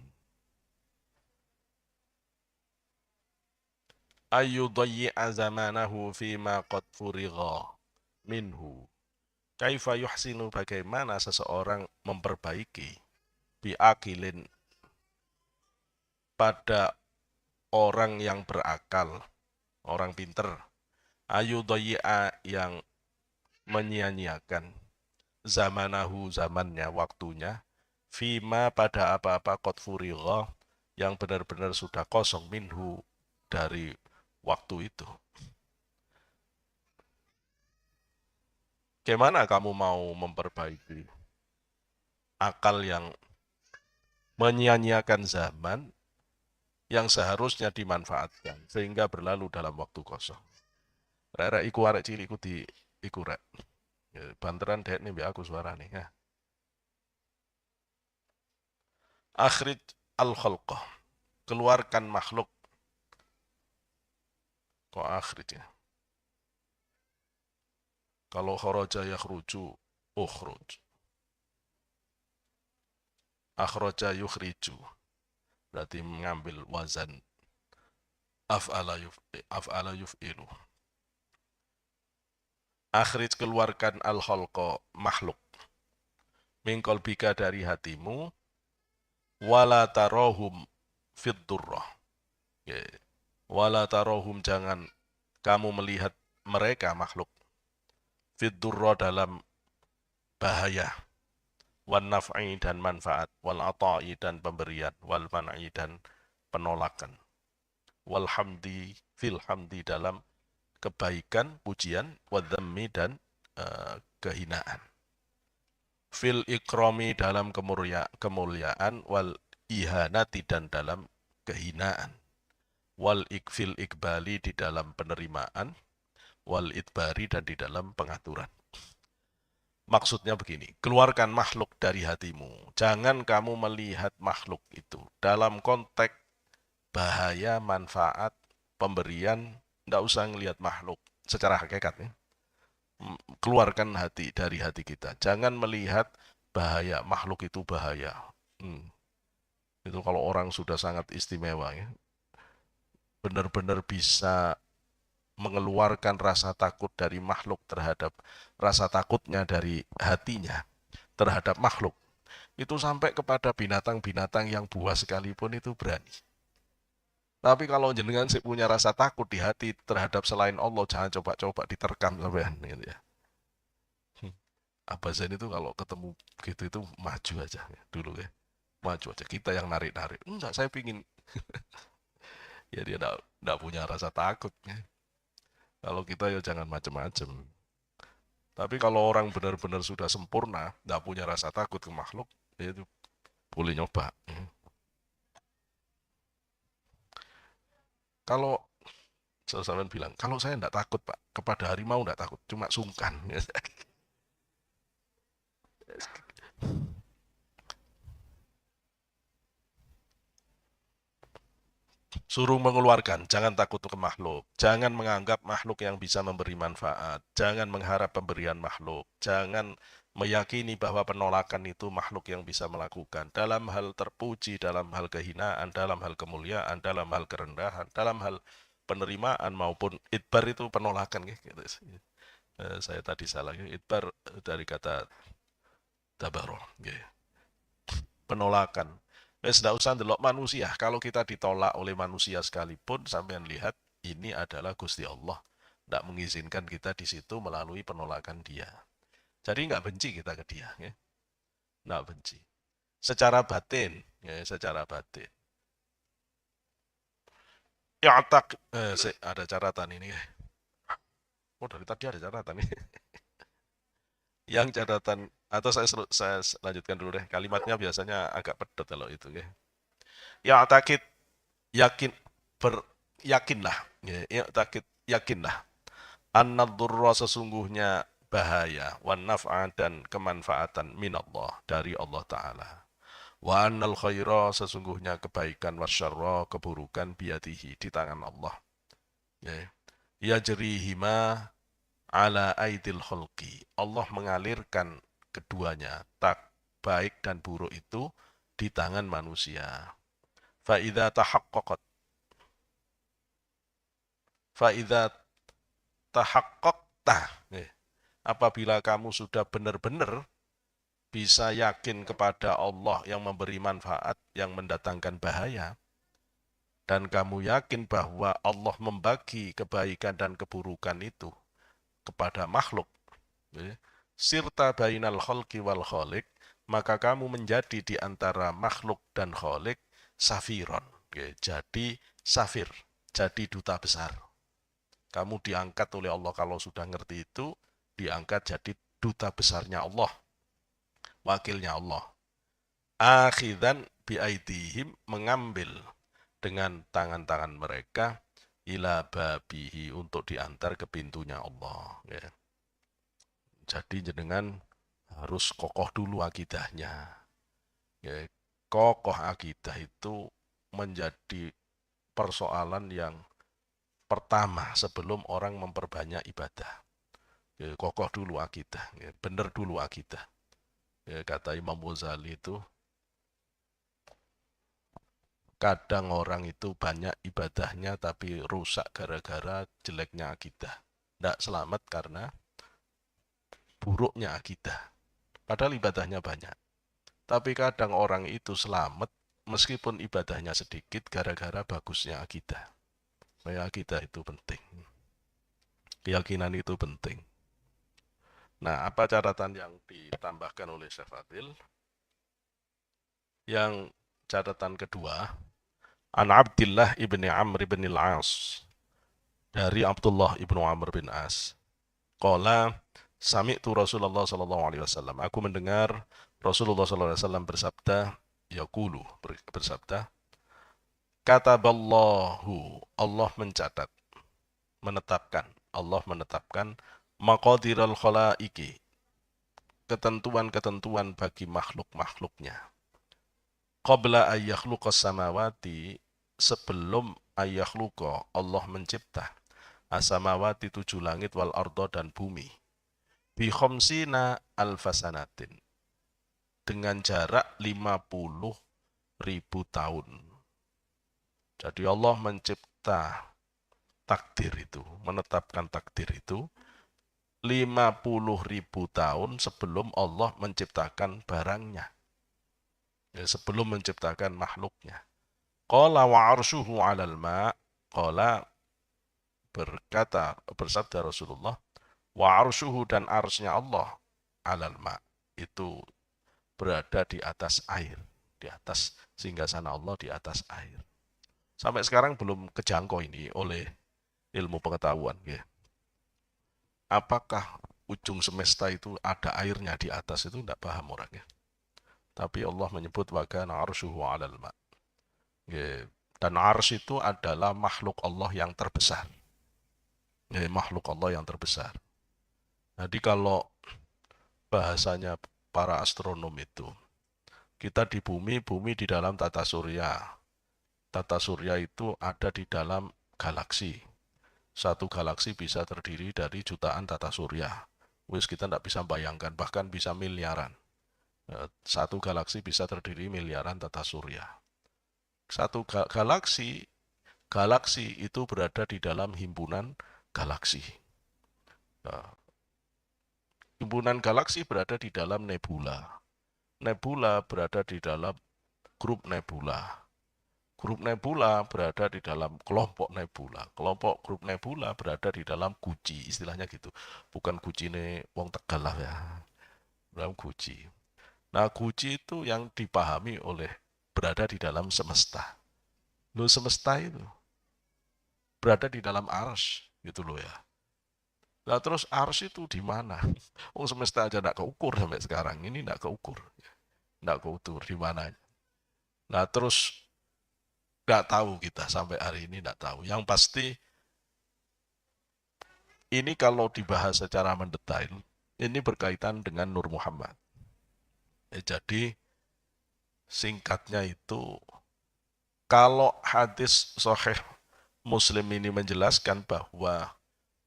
ayyudayyi'a zamanahu fima qad furigha minhu. Kaifa yuhsinu, bagaimana seseorang memperbaiki bi'akilin pada orang yang berakal, orang pinter, ayyudayyi'a yang menyia-nyiakan zamanahu, zamannya, waktunya, fima pada apa-apa qad furigha yang benar-benar sudah kosong minhu dari waktu itu. Gimana kamu mau memperbaiki akal yang menyia-nyiakan zaman yang seharusnya dimanfaatkan sehingga berlalu dalam waktu kosong? Rek iku arek cilik iku di iku rek. Banteran dek nih aku suara nih ya. Akhrij al-khalqah. keluarkan makhluk. Kok akhrij ya? Kalau kharaja yakhruju, ukhruj. Akhraja yukhriju. Berarti mengambil wazan af'ala yuf'ilu. Akhrij keluarkan al-khalqa makhluk. Min qalbika dari hatimu. Wala tarohum fid durrah. Wala tarohum jangan kamu melihat mereka makhluk. Fid durrah dalam bahaya. Wan naf'i dan manfaat. Wal ata'i dan pemberian. Wal man'i dan penolakan. Wal hamdi fil hamdi dalam kebaikan, pujian, wadhammi dan kehinaan. Fil ikrami dalam kemuliaan, wal ihanati dan dalam kehinaan. Wal ikfil ikbali di dalam penerimaan, wal idbari dan di dalam pengaturan. Maksudnya begini, keluarkan makhluk dari hatimu. Jangan kamu melihat makhluk itu dalam konteks bahaya, manfaat, pemberian. Tidak usah ngelihat makhluk secara hakikat ya. Keluarkan hati dari hati kita. Jangan melihat bahaya, makhluk itu bahaya. Itu kalau orang sudah sangat istimewa ya. Benar-benar bisa mengeluarkan rasa takut dari makhluk terhadap rasa takutnya dari hatinya terhadap makhluk. Itu sampai kepada binatang-binatang yang buas sekalipun itu berani. Tapi kalau jenengan sih punya rasa takut di hati terhadap selain Allah, jangan coba-coba diterkam sampean gitu ya. Abah Zain itu kalau ketemu gitu itu maju aja ya, dulu ya. Maju aja, kita yang narik-narik. Enggak, saya pingin. Ya dia enggak punya rasa takut ya. Kalau kita ya jangan macem-macem. Tapi kalau orang benar-benar sudah sempurna, enggak punya rasa takut ke makhluk, ya itu boleh nyoba. Kalau seseorang bilang, kalau saya enggak takut Pak, kepada harimau enggak takut, cuma sungkan. Suruh mengeluarkan, jangan takut ke makhluk. Jangan menganggap makhluk yang bisa memberi manfaat. Jangan mengharap pemberian makhluk. Jangan meyakini bahwa penolakan itu makhluk yang bisa melakukan. Dalam hal terpuji, dalam hal kehinaan, dalam hal kemuliaan, dalam hal kerendahan, dalam hal penerimaan maupun idbar itu penolakan. Gitu. Saya tadi salah. Idbar dari kata tabaroh. Penolakan. Tidak usah ndelok manusia. Kalau kita ditolak oleh manusia sekalipun, sampean lihat ini adalah Gusti Allah. Tidak mengizinkan kita di situ melalui penolakan dia. Jadi nggak benci kita ke dia. Ya. Nggak benci. Secara batin. Ya, secara batin. Ya tak. Ada catatan ini. Oh dari tadi ada catatan ini. Yang catatan atau saya lanjutkan dulu deh. Kalimatnya biasanya agak pedet kalau itu. Ya takit yakin yakinlah ya takit yakinlah annadzurra sesungguhnya bahaya wan naf'a dan kemanfaatan minallah dari Allah Ta'ala wa annal khaira sesungguhnya kebaikan wasyarra keburukan biadihi di tangan Allah ya jerihima ala aidil khalqi Allah mengalirkan keduanya tak baik dan buruk itu di tangan manusia fa idza tahaqqaqat Fa'idha tahaqqaqta. Apabila kamu sudah benar-benar bisa yakin kepada Allah yang memberi manfaat, yang mendatangkan bahaya, dan kamu yakin bahwa Allah membagi kebaikan dan keburukan itu kepada makhluk, sirta bainal khalqi wal khaliq, maka kamu menjadi di antara makhluk dan khaliq safiron. Jadi safir, jadi duta besar. Kamu diangkat oleh Allah kalau sudah ngerti itu, diangkat jadi duta besarnya Allah, wakilnya Allah. Akhidan biaidihim mengambil dengan tangan-tangan mereka ila babihi untuk diantar ke pintunya Allah. Ya. Jadi jenengan harus kokoh dulu akidahnya. Ya. Kokoh akidah itu menjadi persoalan yang pertama sebelum orang memperbanyak ibadah. Kokoh dulu akidah, bener dulu akidah. Kata Imam Ghazali itu, kadang orang itu banyak ibadahnya tapi rusak gara-gara jeleknya akidah. Tidak selamat karena buruknya akidah. Padahal ibadahnya banyak. Tapi kadang orang itu selamat meskipun ibadahnya sedikit gara-gara bagusnya akidah. Supaya akidah itu penting. Keyakinan itu penting. Nah, apa catatan yang ditambahkan oleh Syekh Fadil? Yang catatan kedua, An Abdillah ibni Amr ibn al-As, dari Abdullah ibnu Amr bin As. Qala sami'tu Rasulullah sallallahu alaihi wasallam. Aku mendengar Rasulullah sallallahu alaihi wasallam bersabda, yaqulu, bersabda, kataballahu, Allah mencatat, menetapkan, Allah menetapkan maqadiral khalaiki, ketentuan-ketentuan bagi makhluk-makhluknya. Qabla ayyakhluqas samawati, sebelum ayyakhluqa, Allah mencipta as-samawati 7 langit wal arda dan bumi. Bi khamsina alfasanatin, dengan jarak 50.000 tahun. Jadi Allah mencipta takdir itu, menetapkan takdir itu 50.000 tahun sebelum Allah menciptakan barangnya. Sebelum menciptakan makhluknya. Qala wa arshuhu 'alal ma', qala, bersabda Rasulullah, wa arshuhu, dan arsnya Allah, 'alal ma', itu berada di atas air, di atas singgasana Allah di atas air. Sampai sekarang belum kejangkau ini oleh ilmu pengetahuan. Ya. Apakah ujung semesta itu ada airnya di atas, itu tidak paham orangnya. Tapi Allah menyebut wa kana arshuhu 'alal ma'. Ya. Dan ars itu adalah makhluk Allah yang terbesar. Ya, makhluk Allah yang terbesar. Jadi kalau bahasanya para astronom itu, kita di bumi, bumi di dalam tata surya. Tata surya itu ada di dalam galaksi. Satu galaksi bisa terdiri dari jutaan tata surya. Wis kita tidak bisa bayangkan, bahkan bisa miliaran. Satu galaksi bisa terdiri miliaran tata surya. Satu galaksi itu berada di dalam himpunan galaksi. Himpunan galaksi berada di dalam nebula. Nebula berada di dalam grup nebula. Grup nebula berada di dalam kelompok nebula. Kelompok grup nebula berada di dalam guci, istilahnya gitu. Bukan guci ini wong Tegal lah ya. Dalam guci. Nah, guci itu yang dipahami oleh berada di dalam semesta. Loh, semesta itu berada di dalam ars, gitu loh ya. Nah, terus ars itu di mana? Wong semesta aja tidak keukur sampai sekarang. Ini tidak keukur. Tidak keukur di mana. Nah, terus nggak tahu kita sampai hari ini, nggak tahu. Yang pasti ini kalau dibahas secara mendetail, ini berkaitan dengan Nur Muhammad. Jadi singkatnya itu, kalau hadis Sahih Muslim ini menjelaskan bahwa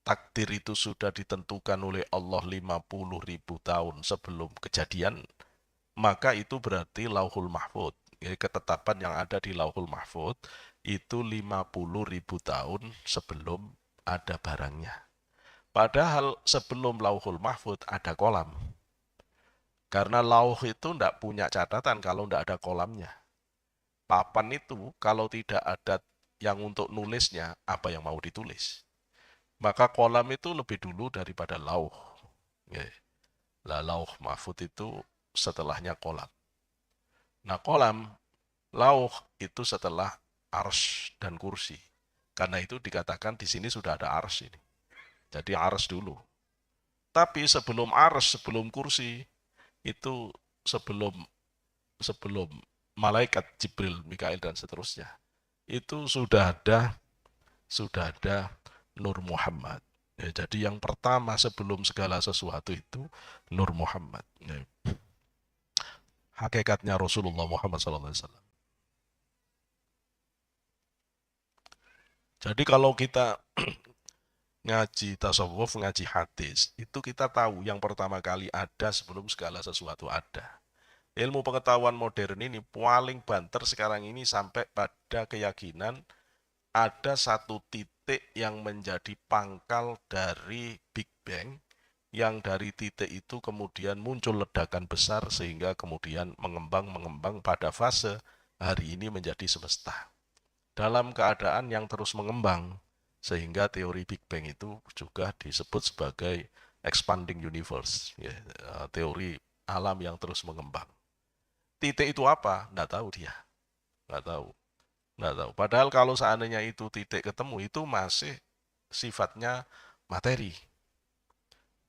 takdir itu sudah ditentukan oleh Allah 50.000 tahun sebelum kejadian, maka itu berarti Lauhul Mahfud. Jadi ketetapan yang ada di Lauhul Mahfud itu 50.000 tahun sebelum ada barangnya. Padahal sebelum Lauhul Mahfud ada kolam. Karena lauh itu tidak punya catatan kalau tidak ada kolamnya. Papan itu kalau tidak ada yang untuk nulisnya, apa yang mau ditulis? Maka kolam itu lebih dulu daripada lauh. Lah lauh mahfud itu setelahnya kolam. Nah, kolam, lauh itu setelah ars dan kursi. Karena itu dikatakan di sini sudah ada ars ini. Jadi ars dulu. Tapi sebelum ars, sebelum kursi, itu sebelum malaikat Jibril, Mikail dan seterusnya, itu sudah ada Nur Muhammad. Ya, jadi yang pertama sebelum segala sesuatu itu Nur Muhammad. Ya. Hakikatnya Rasulullah Muhammad SAW. Jadi kalau kita ngaji tasawuf, ngaji hadis, itu kita tahu yang pertama kali ada sebelum segala sesuatu ada. Ilmu pengetahuan modern ini paling banter sekarang ini sampai pada keyakinan ada satu titik yang menjadi pangkal dari Big Bang, yang dari titik itu kemudian muncul ledakan besar sehingga kemudian mengembang pada fase hari ini menjadi semesta. Dalam keadaan yang terus mengembang, sehingga teori Big Bang itu juga disebut sebagai expanding universe, ya, teori alam yang terus mengembang. Titik itu apa? Nggak tahu dia, nggak tahu. Nggak tahu. Padahal kalau seandainya itu titik ketemu, itu masih sifatnya materi.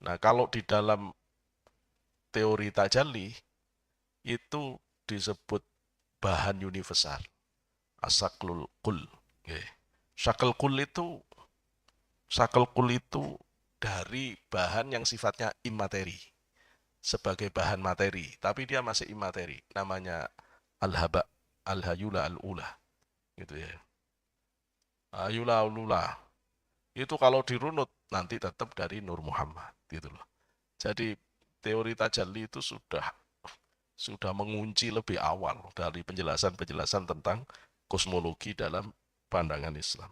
Nah, kalau di dalam teori tajalli, itu disebut bahan universal. Asaklul kul. Okay. Sakal kul itu dari bahan yang sifatnya imateri. Sebagai bahan materi. Tapi dia masih imateri. Namanya al-haba, al-hayula, al-ula. Gitu ya. Ayula, al-ula. Itu kalau dirunut nanti tetap dari Nur Muhammad gitu loh. Jadi teori tajalli itu sudah mengunci lebih awal dari penjelasan-penjelasan tentang kosmologi dalam pandangan Islam.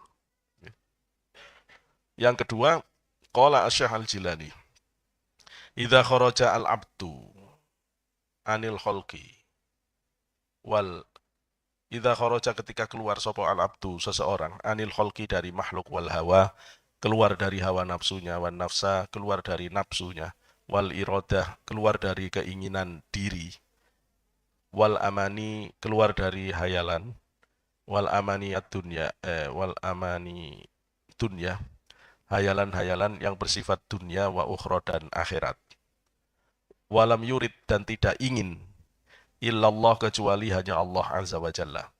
Yang kedua, qala Asy-Syaikh Al-Jilani, idza kharaja al-'abdu anil khalqi wal idza kharaja ketika keluar sapa al-'abdu seseorang anil khalqi dari makhluk wal hawa, keluar dari hawa nafsunya, wan nafsa keluar dari nafsunya, wal iradah keluar dari keinginan diri, wal amani keluar dari hayalan, wal amani ad-dunya wal amani dunya, hayalan-hayalan yang bersifat dunia wa ukhra dan akhirat. Walam yurid dan tidak ingin illallah kecuali hanya Allah azza wa jalla.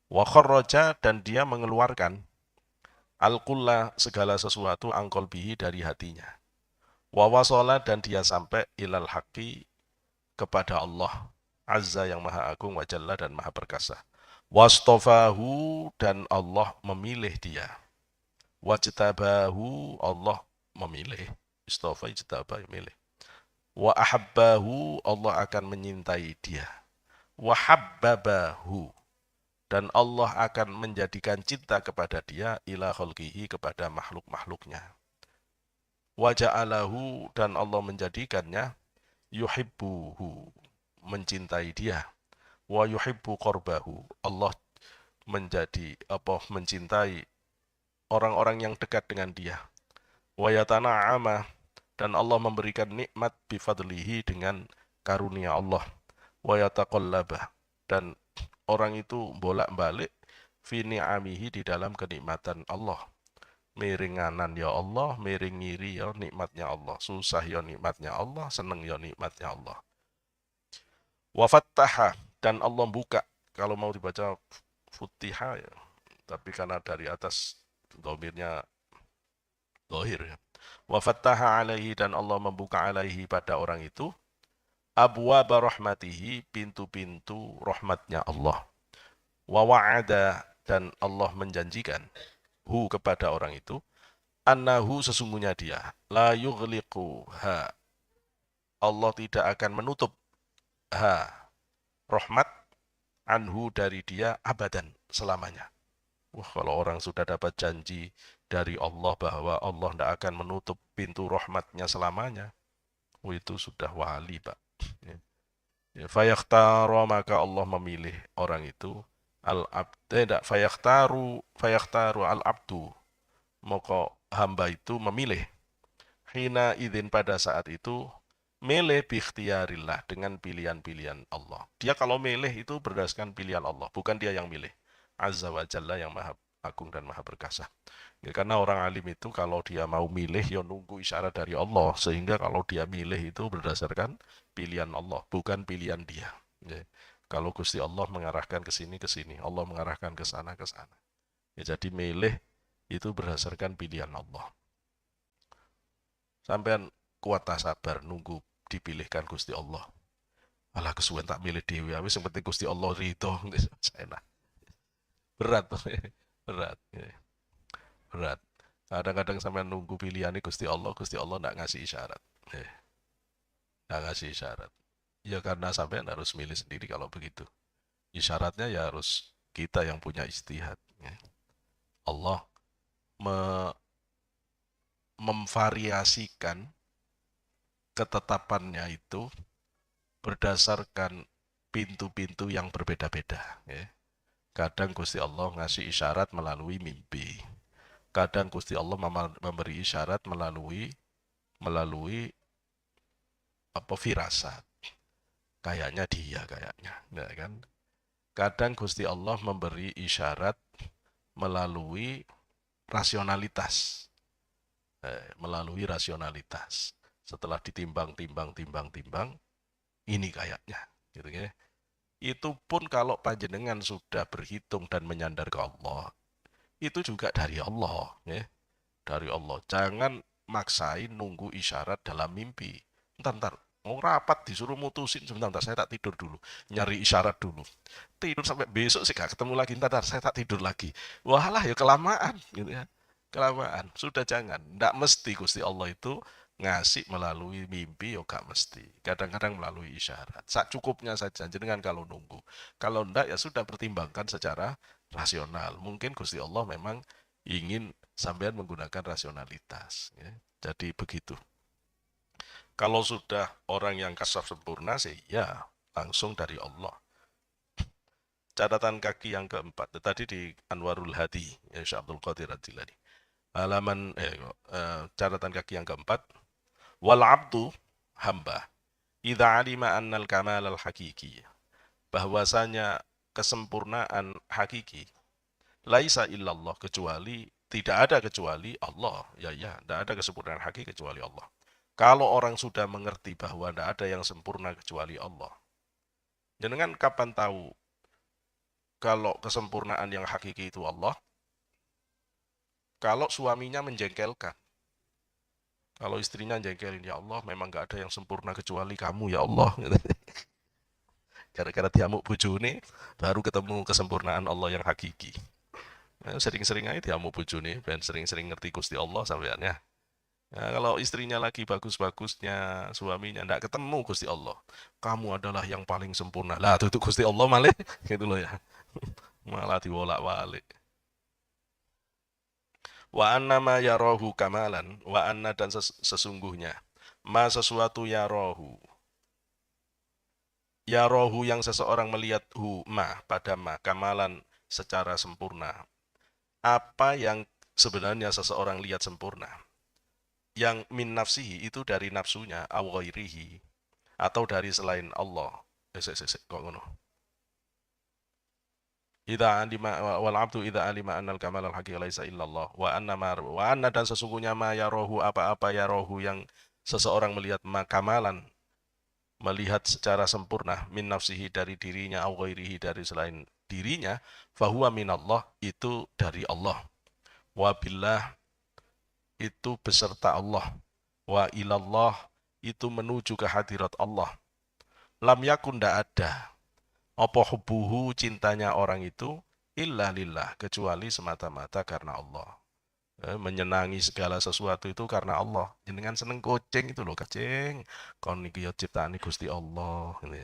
Wa kharraja dan dia mengeluarkan al-kulla segala sesuatu angkol bihi dari hatinya. Wa wasala dan dia sampai ilal haqqi kepada Allah azza yang maha agung wa jalla dan maha perkasa. Wastofahu dan Allah memilih dia. Wajtabahu Allah memilih. Istofa ijtaba memilih. Wa ahabbahu Allah akan menyintai dia. Wa habbabahu dan Allah akan menjadikan cinta kepada dia ila khalqihi kepada makhluk-makhluknya. Wa ja'alahu dan Allah menjadikannya yuhibbuhu mencintai dia. Wa yuhibbu qarbahu Allah mencintai orang-orang yang dekat dengan dia. Wa yatana'ama dan Allah memberikan nikmat bifadlihi dengan karunia Allah. Wa yataqallaba dan orang itu bolak-balik fi ni'amihi di dalam kenikmatan Allah. Miringanan ya Allah, miring ngiri ya nikmatnya Allah, susah ya nikmatnya Allah, seneng ya nikmatnya Allah. Wa fattaha dan Allah buka, kalau mau dibaca futiha ya, tapi karena dari atas domirnya dohir ya. Wa fattaha alaihi dan Allah membuka alaihi pada orang itu abwaba rahmatihi pintu-pintu rahmatnya Allah. Wa wa'ada dan Allah menjanjikan hu kepada orang itu annahu sesungguhnya dia la yughliqu ha Allah tidak akan menutup ha rahmat anhu dari dia abadan selamanya. Wah, kalau orang sudah dapat janji dari Allah bahwa Allah tidak akan menutup pintu rahmatnya selamanya, itu sudah wali, Pak. Ya, fayakhtaru maka Allah memilih orang itu al-abd tidak fayakhtaru al-abdu maka hamba itu memilih hina idzin pada saat itu milih biikhtiyarillah dengan pilihan-pilihan Allah. Dia kalau milih itu berdasarkan pilihan Allah, bukan dia yang milih. Azza wa Jalla yang maha agung dan maha perkasa. Ya, karena orang alim itu kalau dia mau milih ya nunggu isyarat dari Allah, sehingga kalau dia milih itu berdasarkan pilihan Allah, bukan pilihan dia. Ya. Kalau Gusti Allah mengarahkan ke sini, Allah mengarahkan ke sana, ke sana. Ya, jadi milih itu berdasarkan pilihan Allah. Sampean kuat tak sabar nunggu dipilihkan Gusti Allah. Alah kesuwen tak milih dewi, wis sing penting Gusti Allah ridho. Enak. Berat. Berat. berat. Kadang-kadang sampai nunggu pilihannya Gusti Allah nggak ngasih isyarat. Eh, nggak ngasih isyarat. Ya karena sampean harus milih sendiri kalau begitu. Isyaratnya ya harus kita yang punya istihad. Ya. Allah me memvariasikan ketetapannya itu berdasarkan pintu-pintu yang berbeda-beda. Ya. Kadang Gusti Allah ngasih isyarat melalui mimpi. Kadang Gusti Allah memberi isyarat melalui apa firasat. Kayaknya dia kayaknya, ya kan? Kadang Gusti Allah memberi isyarat melalui rasionalitas. Melalui rasionalitas. Setelah ditimbang, ini kayaknya, gitu ya. Itu pun kalau panjenengan sudah berhitung dan menyandar ke Allah, itu juga dari Allah, ya. Dari Allah. Jangan maksain nunggu isyarat dalam mimpi. Ntar, mau rapat disuruh mutusin sebentar, saya tak tidur dulu. Nyari isyarat dulu. Tidur sampai besok sih gak ketemu lagi, ntar saya tak tidur lagi. Walah ya kelamaan, gitu ya. Kelamaan. Sudah jangan. Nggak mesti Gusti Allah itu ngasih melalui mimpi, ya gak mesti. Kadang-kadang melalui isyarat. Sak cukupnya saja, jangan kalau nunggu. Kalau enggak ya sudah pertimbangkan secara rasional. Mungkin Gusti Allah memang ingin sampean menggunakan rasionalitas. Ya. Jadi begitu. Kalau sudah orang yang kasaf sempurna sih ya langsung dari Allah. Catatan kaki yang keempat. Tadi di Anwarul Hadi, ya Syekh Abdul Qadir Ad-Jilani. Halaman catatan kaki yang keempat. Wal abdu hamba idza alima annal kamal al hakiki. Bahwasanya kesempurnaan hakiki laisa illallah, kecuali tidak ada kecuali Allah. Ya, tidak ada kesempurnaan hakiki kecuali Allah. Kalau orang sudah mengerti bahwa tidak ada yang sempurna kecuali Allah, jenengan kapan tahu kalau kesempurnaan yang hakiki itu Allah? Kalau suaminya menjengkelkan. Kalau istrinya jengkelin, ya Allah, memang gak ada yang sempurna kecuali kamu, ya Allah. Gara-gara diamuk bojone, baru ketemu kesempurnaan Allah yang hakiki. Sering-sering aja diamuk bojone, dan sering-sering ngerti Gusti Allah sampeannya. Nah, kalau istrinya lagi bagus-bagusnya, suaminya nggak ketemu Gusti Allah. Kamu adalah yang paling sempurna. Lah, itu Gusti Allah malah, gitu loh ya. Malah diwolak-walik. Wa anna ma yarahu kamalan, wa anna dan sesungguhnya. Ma sesuatu yarahu. Yarahu yang seseorang melihat pada ma, kamalan secara sempurna. Apa yang sebenarnya seseorang lihat sempurna? Yang min nafsihi itu dari nafsunya, aw ghairihi, atau dari selain Allah. Kok ngono? Idza alima wal abdu idza alima annal kamal al haqiqi laisa illallah wa anna dan sesungguhnya ma yarahu apa-apa yarahu yang seseorang melihat kamalan, melihat secara sempurna min nafsihi dari dirinya au ghairihi dari selain dirinya, fahuwa minallah itu dari Allah, wa billah itu beserta Allah, wa ilallah itu menuju ke hadirat Allah. Lam yakun ndak ada apa hubbuhu cintanya orang itu illa lillah kecuali semata-mata karena Allah. Menyenangi segala sesuatu itu karena Allah. Jenengan seneng kucing itu loh, kucing. Kon niki yo ciptaane Gusti Allah. Ini.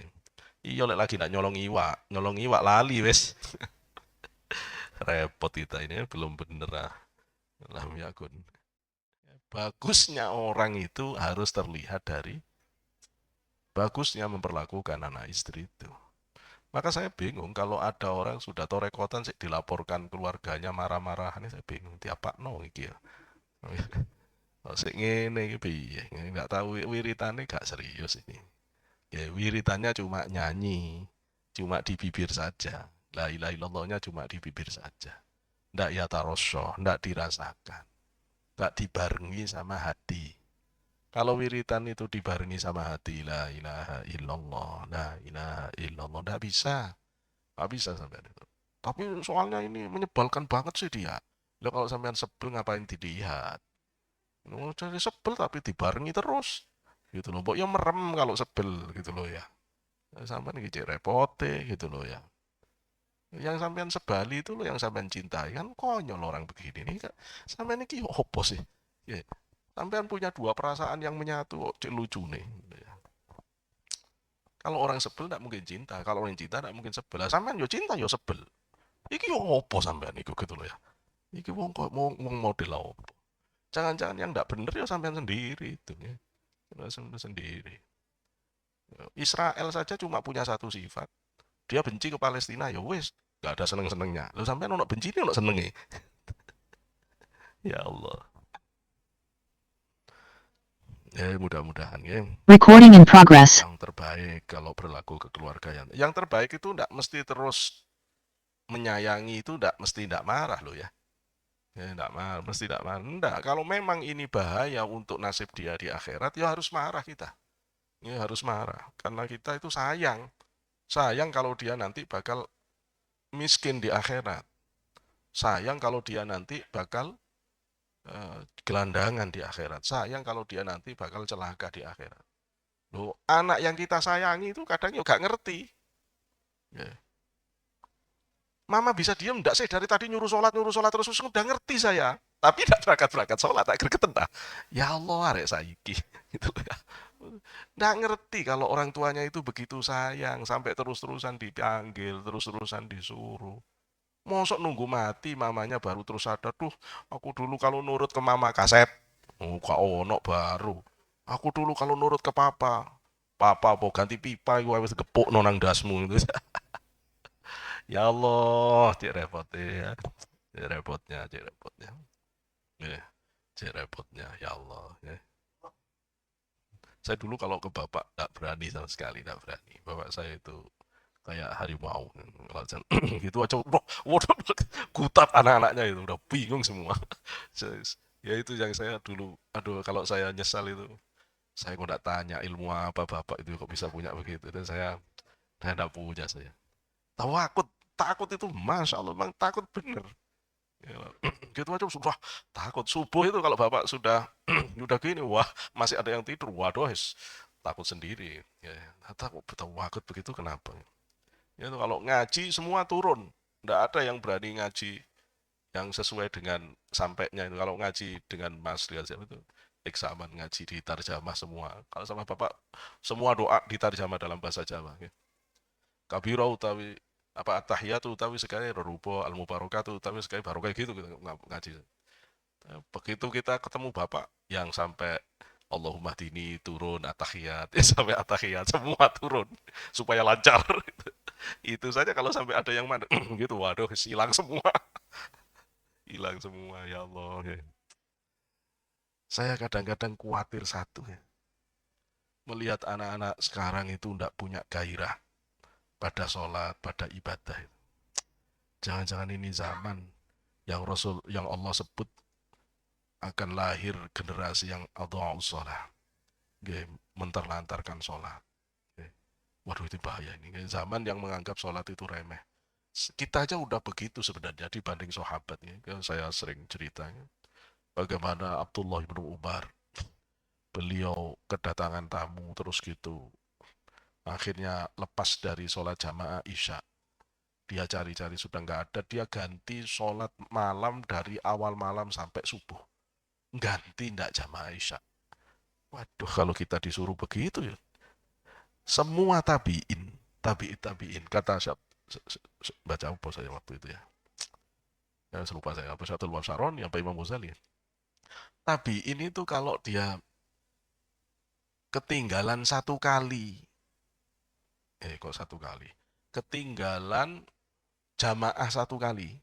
Iya lek lagi nak nyolong iwak lali wes. Repot kita ini belum bener ah. Lam yakun. Bagusnya orang itu harus terlihat dari bagusnya memperlakukan anak istri itu. Maka saya bingung kalau ada orang sudah torekotan sih dilaporkan keluarganya marah-marahan, saya bingung tiap pak no iki ya. Sik ngene iki piye? Enggak tahu wiritane gak serius ini. Ya wiritannya cuma nyanyi, cuma di bibir saja. La ilaha illallahnya cuma di bibir saja. Ndak ya tarosso, ndak dirasakan. Ndak dibarengi sama hati. Kalau wiritan itu dibarengi sama hati, la ilaha illallah, la ilaha illallah, ndak bisa. Nggak bisa sampai itu. Tapi soalnya ini menyebalkan banget sih dia. Lah kalau sampean sebel ngapain dilihat? Jadi sebel tapi dibarengi terus. Gitu loh. Mbok ya merem kalau sebel gitu loh ya. Sampean iki cek repote gitu loh ya. Yang sampean sebali itu loh yang sampean cintai. Kan konyol orang begini nih. Sampean ini opo sih? Ya, sampean punya dua perasaan yang menyatu, kok cek lucu nih. Kalau orang sebel tidak mungkin cinta. Kalau orang cinta tidak mungkin sebel. Lah, sampean yo cinta yo sebel. Iki yo opo sampean iku gitu loh ya. Iki wong kok wong model opo. Jangan-jangan yang tidak bener ya sampean sendiri itu ya. Sampean sendiri. Israel saja cuma punya satu sifat. Dia benci ke Palestina ya wes, nggak ada seneng-senengnya. Lu sampean ono benci ono senengnya. Ya Allah. Ya mudah-mudahan ya. Recording in progress. Yang terbaik kalau berlaku ke keluarga yang terbaik itu tidak mesti terus menyayangi, itu tidak mesti tidak marah loh ya. Ya tidak marah, mesti tidak marah. Enggak, kalau memang ini bahaya untuk nasib dia di akhirat, ya harus marah kita. Ya harus marah karena kita itu sayang. Sayang kalau dia nanti bakal miskin di akhirat. Sayang kalau dia nanti bakal gelandangan di akhirat. Sayang kalau dia nanti bakal celaka di akhirat. Loh, anak yang kita sayangi itu kadang juga gak ngerti. Ya. Mama bisa diem enggak sih dari tadi nyuruh sholat terus udah ngerti saya. Tapi tidak berangkat sholat, tak gregetan dah. Ya Allah, arek saiki. Gitu ya. Nggak ngerti kalau orang tuanya itu begitu sayang sampai terus-terusan dipanggil, terus-terusan disuruh. Mosok nunggu mati mamanya baru terus sadar, tuh aku dulu kalau nurut ke mama kaset. Oh, gak ono baru. Aku dulu kalau nurut ke papa, papa mau ganti pipa gue wis gepuk nonang dasmu itu. Ya Allah, cek repotnya ya. Cek repotnya, cek repotnya. Ya, cek repotnya, ya Allah. Ya. Saya dulu kalau ke bapak tak berani sama sekali, tak berani. Bapak saya itu kayak harimau. Kalau gitu aja, waduh, kutat anak-anaknya itu udah bingung semua. Ya itu yang saya dulu, aduh kalau saya nyesal itu, saya kok tidak tanya ilmu apa bapak itu kok bisa punya begitu, dan saya tidak punya saya. Takut, takut itu, masya Allah, memang takut bener. Ya, gitu aja sudah takut. Subuh itu kalau bapak sudah udah gini, wah masih ada yang tidur, waduh, takut sendiri. Ya, takut begitu kenapa? Ya, itu kalau ngaji semua turun, tidak ada yang berani ngaji yang sesuai dengan sampainya itu. Kalau ngaji dengan Mas dengan siapa itu eksamen ngaji di tarjamah semua. Kalau sama bapak semua doa ditarjamah dalam bahasa Jawa. Ya. Kabiro utawi apa atahiyatu utawi sekali rupa al mubarakatu utawi sekali barokah gitu, gitu ngaji. Begitu kita ketemu bapak yang sampai Allahumma dini turun atahiyat, sampai atahiyat semua turun supaya lancar. Itu saja kalau sampai ada yang mana gitu, waduh hilang semua, hilang semua ya Allah. Ya. Saya kadang-kadang khawatir satu ya, melihat anak-anak sekarang itu tidak punya gairah pada sholat, pada ibadah. Jangan-jangan ini zaman yang Rasul, yang Allah sebut akan lahir generasi yang adha'us shalah, menterlantarkan sholat. Waduh itu bahaya ini. Zaman yang menganggap sholat itu remeh. Kita aja udah begitu sebenarnya dibanding sahabat. Saya sering ceritanya. Bagaimana Abdullah bin Umar, beliau kedatangan tamu terus gitu. Akhirnya lepas dari sholat jamaah Isya. Dia cari-cari sudah nggak ada, dia ganti sholat malam dari awal malam sampai subuh. Ganti ndak jamaah Isya. Waduh, kalau kita disuruh begitu ya. Semua tabiin. Kata siapa? Baca apa saya waktu itu ya? Ya, lupa saya. Apa Syatul Wasaron, apa Imam Ghazali. Tabiin itu kalau dia ketinggalan satu kali, kok satu kali? Ketinggalan jamaah satu kali,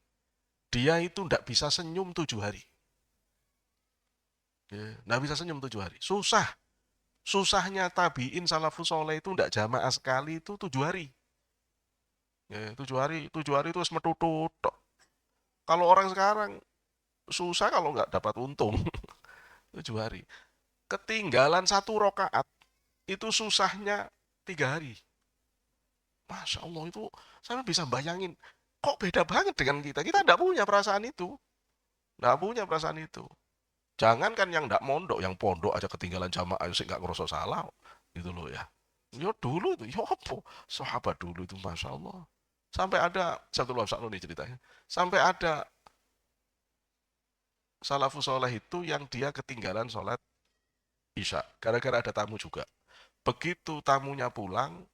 dia itu ndak bisa senyum 7 hari. Ndak bisa senyum 7 hari. Susah. Susahnya tabiin salafus soleh itu ndak jamaah sekali itu 7 hari. 7 hari itu metutut. Kalau orang sekarang susah kalau nggak dapat untung. 7 hari. Ketinggalan satu rokaat itu susahnya 3 hari. Masya Allah, itu saya bisa bayangin. Kok beda banget dengan kita? Kita nggak punya perasaan itu. Nggak punya perasaan itu. Jangankan yang nggak mondok, yang pondok aja ketinggalan jamaah, sih nggak ngerasa salah. Gitu loh ya. Yo dulu itu, yo apa? Sahabat dulu itu, Masya Allah. Sampai ada, satu nih ceritanya, sampai ada salafus soleh itu yang dia ketinggalan sholat isya, gara-gara ada tamu juga. Begitu tamunya pulang,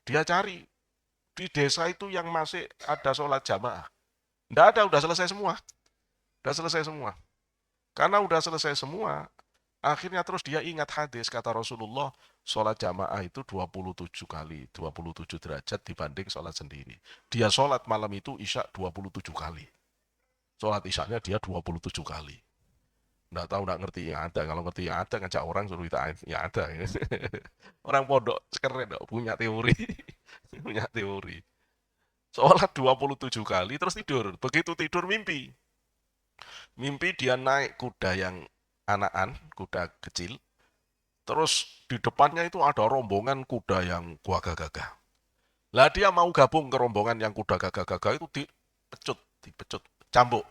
dia cari di desa itu yang masih ada sholat jamaah. Nggak ada, udah selesai semua. Udah selesai semua. Karena udah selesai semua, akhirnya terus dia ingat hadis kata Rasulullah, sholat jamaah itu 27 kali, 27 derajat dibanding sholat sendiri. Dia sholat malam itu isya 27 kali. Sholat isyanya dia 27 kali. Nggak tahu, nggak ngerti yang ada. Kalau ngerti yang ada, ngajak orang suruh kita yang ada. Orang pondok keren, punya teori. Punya teori. Sholat 27 kali, terus tidur. Begitu tidur mimpi. Mimpi dia naik kuda yang anakan, kuda kecil. Terus di depannya itu ada rombongan kuda yang gagah-gagah. Lah dia mau gabung ke rombongan yang kuda gagah-gagah itu dipecut, cambuk.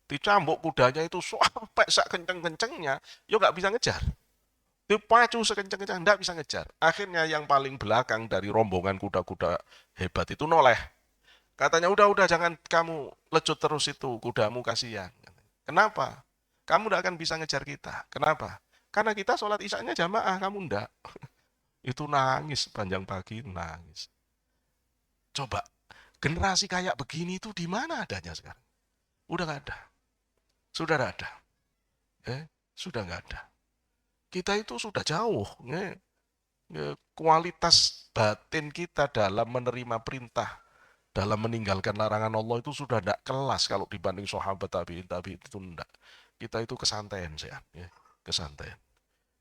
Dicambuk kudanya itu sampai sak kenceng-kencengnya, yo nggak bisa ngejar. Dipacu sekenceng-kenceng, nggak bisa ngejar. Akhirnya yang paling belakang dari rombongan kuda-kuda hebat itu noleh. Katanya, udah jangan kamu lecut terus itu, kudamu kasihan. Kenapa? Kamu tidak akan bisa ngejar kita. Kenapa? Karena kita sholat isyanya jamaah, kamu ndak. Itu nangis, panjang pagi nangis. Coba, generasi kayak begini itu di mana adanya sekarang? Udah nggak ada. Sudah nggak ada. Sudah nggak ada. Kita itu sudah jauh. Kualitas batin kita dalam menerima perintah, dalam meninggalkan larangan Allah itu sudah tidak kelas kalau dibanding sahabat tabi'in itu tidak. Kita itu kesantaian ya, kesantaian.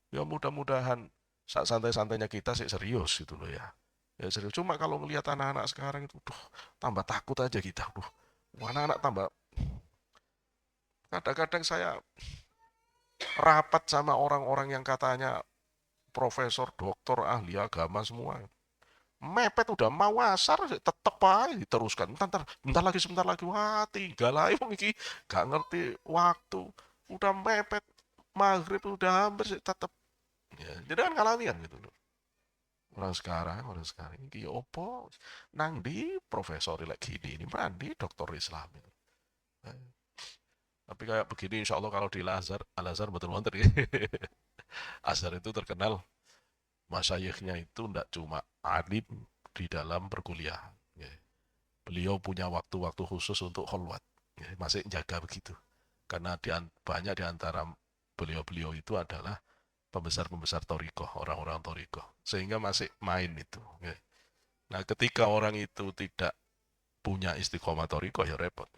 Ya mudah-mudahan saat santai-santainya kita sih serius gitu loh ya. Ya serius. Cuma kalau ngelihat anak-anak sekarang itu, tambah takut aja kita. Anak-anak tambah. Kadang-kadang saya rapat sama orang-orang yang katanya profesor, doktor, ahli agama semua. Mepet udah mau asar tetep aja diteruskan. Bentar lagi, wah tinggal aja ini gak ngerti waktu. Udah mepet maghrib udah hampir tetep. Ya, jadi kan ngalamin gitu loh. Orang sekarang ini opo nang di profesor lagi ini mandi dokter Islam. Eh, Tapi kayak begini insya Allah kalau di Al-Azhar betul betul ya. Azhar itu terkenal masyayikhnya itu tidak cuma alim di dalam perkuliahan. Ya. Beliau punya waktu-waktu khusus untuk kholwat. Ya, masih jaga begitu. Karena banyak di antara beliau-beliau itu adalah pembesar-pembesar torikoh, orang-orang torikoh. Sehingga masih main itu. Ya. Nah ketika orang itu tidak punya istiqomah torikoh ya repot.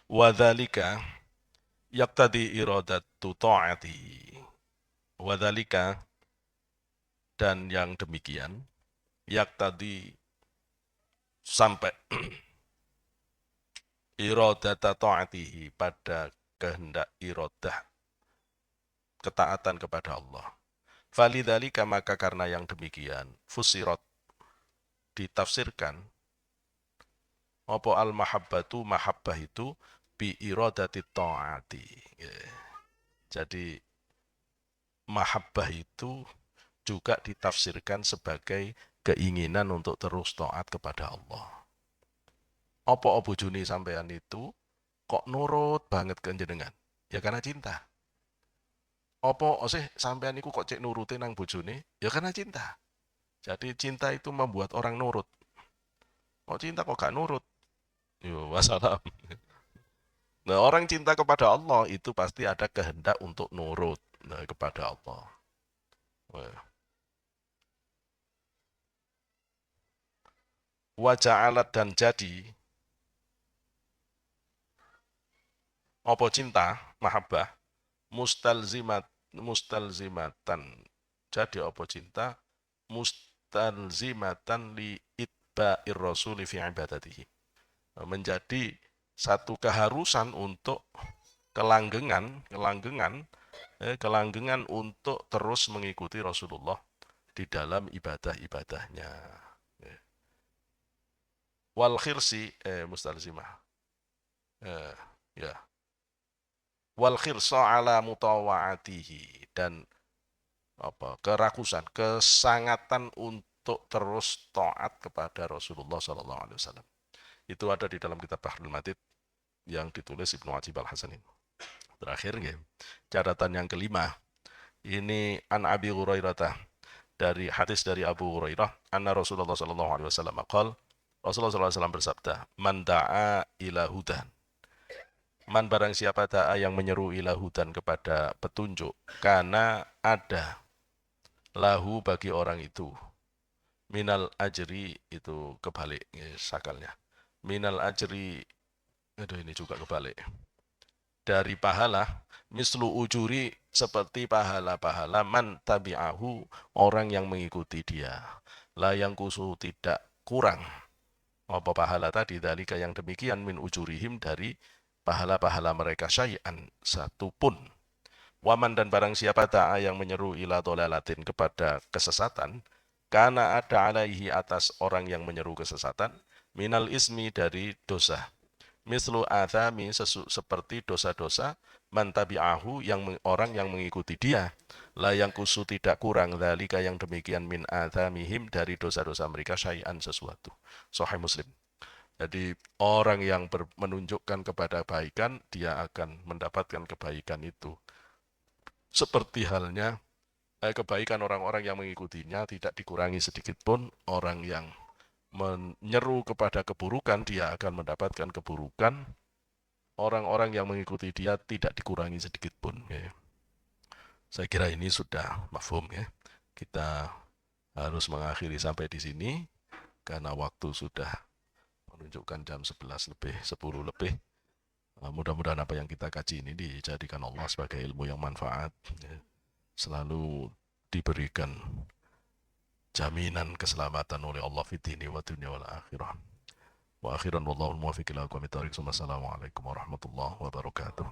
Wadhalika yaktadi iradatu ta'ati. Wadhalika dan yang demikian yaktadi sampai iradata ta'atihi pada kehendak iradah ketaatan kepada Allah. Falidzalika maka karena yang demikian fusirat ditafsirkan apa al mahabbatu mahabbah itu bi iradati ta'ati. Jadi mahabbah itu juga ditafsirkan sebagai keinginan untuk terus taat kepada Allah. Apa bojone sampean itu kok nurut banget ke jenengan? Ya karena cinta. Apa sih sampean iku kok cek nurutin nang bojone? Ya karena cinta. Jadi cinta itu membuat orang nurut. Kok cinta kok gak nurut? Yo, wassalam. Nah, orang cinta kepada Allah itu pasti ada kehendak untuk nurut kepada Allah. Wajah alat dan jadi apa cinta, mahabbah, mustalzimatan. Jadi apa cinta? Mustalzimatan li itba'ir rasuli fi ibadatihi. Menjadi satu keharusan untuk kelanggengan untuk terus mengikuti Rasulullah di dalam ibadah-ibadahnya. Wal khirsi mustalzimah. Ya. Wal khirsa ala mutawa'atihi dan kerakusan, kesangatan untuk terus taat kepada Rasulullah SAW. Itu ada di dalam kitab Bahrul Madid yang ditulis Ibnu Ajib Al-Hasanin. Terakhir, ya, catatan yang kelima, ini an Abi Hurairah, dari hadis dari Abu Hurairah, anna Rasulullah SAW qala, Rasulullah SAW bersabda, man da'a ila hudan, man barang siapa da'a yang menyeru ila hudan kepada petunjuk, karena ada lahu bagi orang itu, minal ajri, itu kebalik ya, sakalnya, minal ajri, aduh ini juga kebalik, dari pahala, mislu ujuri, seperti pahala-pahala man tabi'ahu, orang yang mengikuti dia, la yang kusu, tidak kurang apa pahala tadi, dalika yang demikian, min ujurihim, dari pahala-pahala mereka, syai'an, satu pun. Waman, dan barang siapa da'a yang menyeru ila dolalatin, kepada kesesatan, karena ada alaihi, atas orang yang menyeru kesesatan, minal ismi, dari dosa, mislu athami, seperti dosa-dosa, man tabi'ahu, yang orang yang mengikuti dia, la yang kusu, tidak kurang, dzalika yang demikian, min athamihim, dari dosa-dosa mereka, syai'an, sesuatu. Sahih Muslim. Jadi orang yang menunjukkan kepada kebaikan, dia akan mendapatkan kebaikan itu. Seperti halnya kebaikan orang-orang yang mengikutinya tidak dikurangi sedikit pun. Orang yang menyeru kepada keburukan, dia akan mendapatkan keburukan. Orang-orang yang mengikuti dia tidak dikurangi sedikit pun. Ya. Saya kira ini sudah mafhum, ya. Kita harus mengakhiri sampai di sini karena waktu sudah menunjukkan jam 11 lebih, 10 lebih. Mudah-mudahan apa yang kita kaji ini dijadikan Allah sebagai ilmu yang manfaat, ya. Selalu diberikan jaminan keselamatan oleh Allah fi dini wa dunya wal akhirah. Wa akhiran wallahu muwaffiq ila aqwamit thoriq. Wassalamualaikum warahmatullahi wabarakatuh.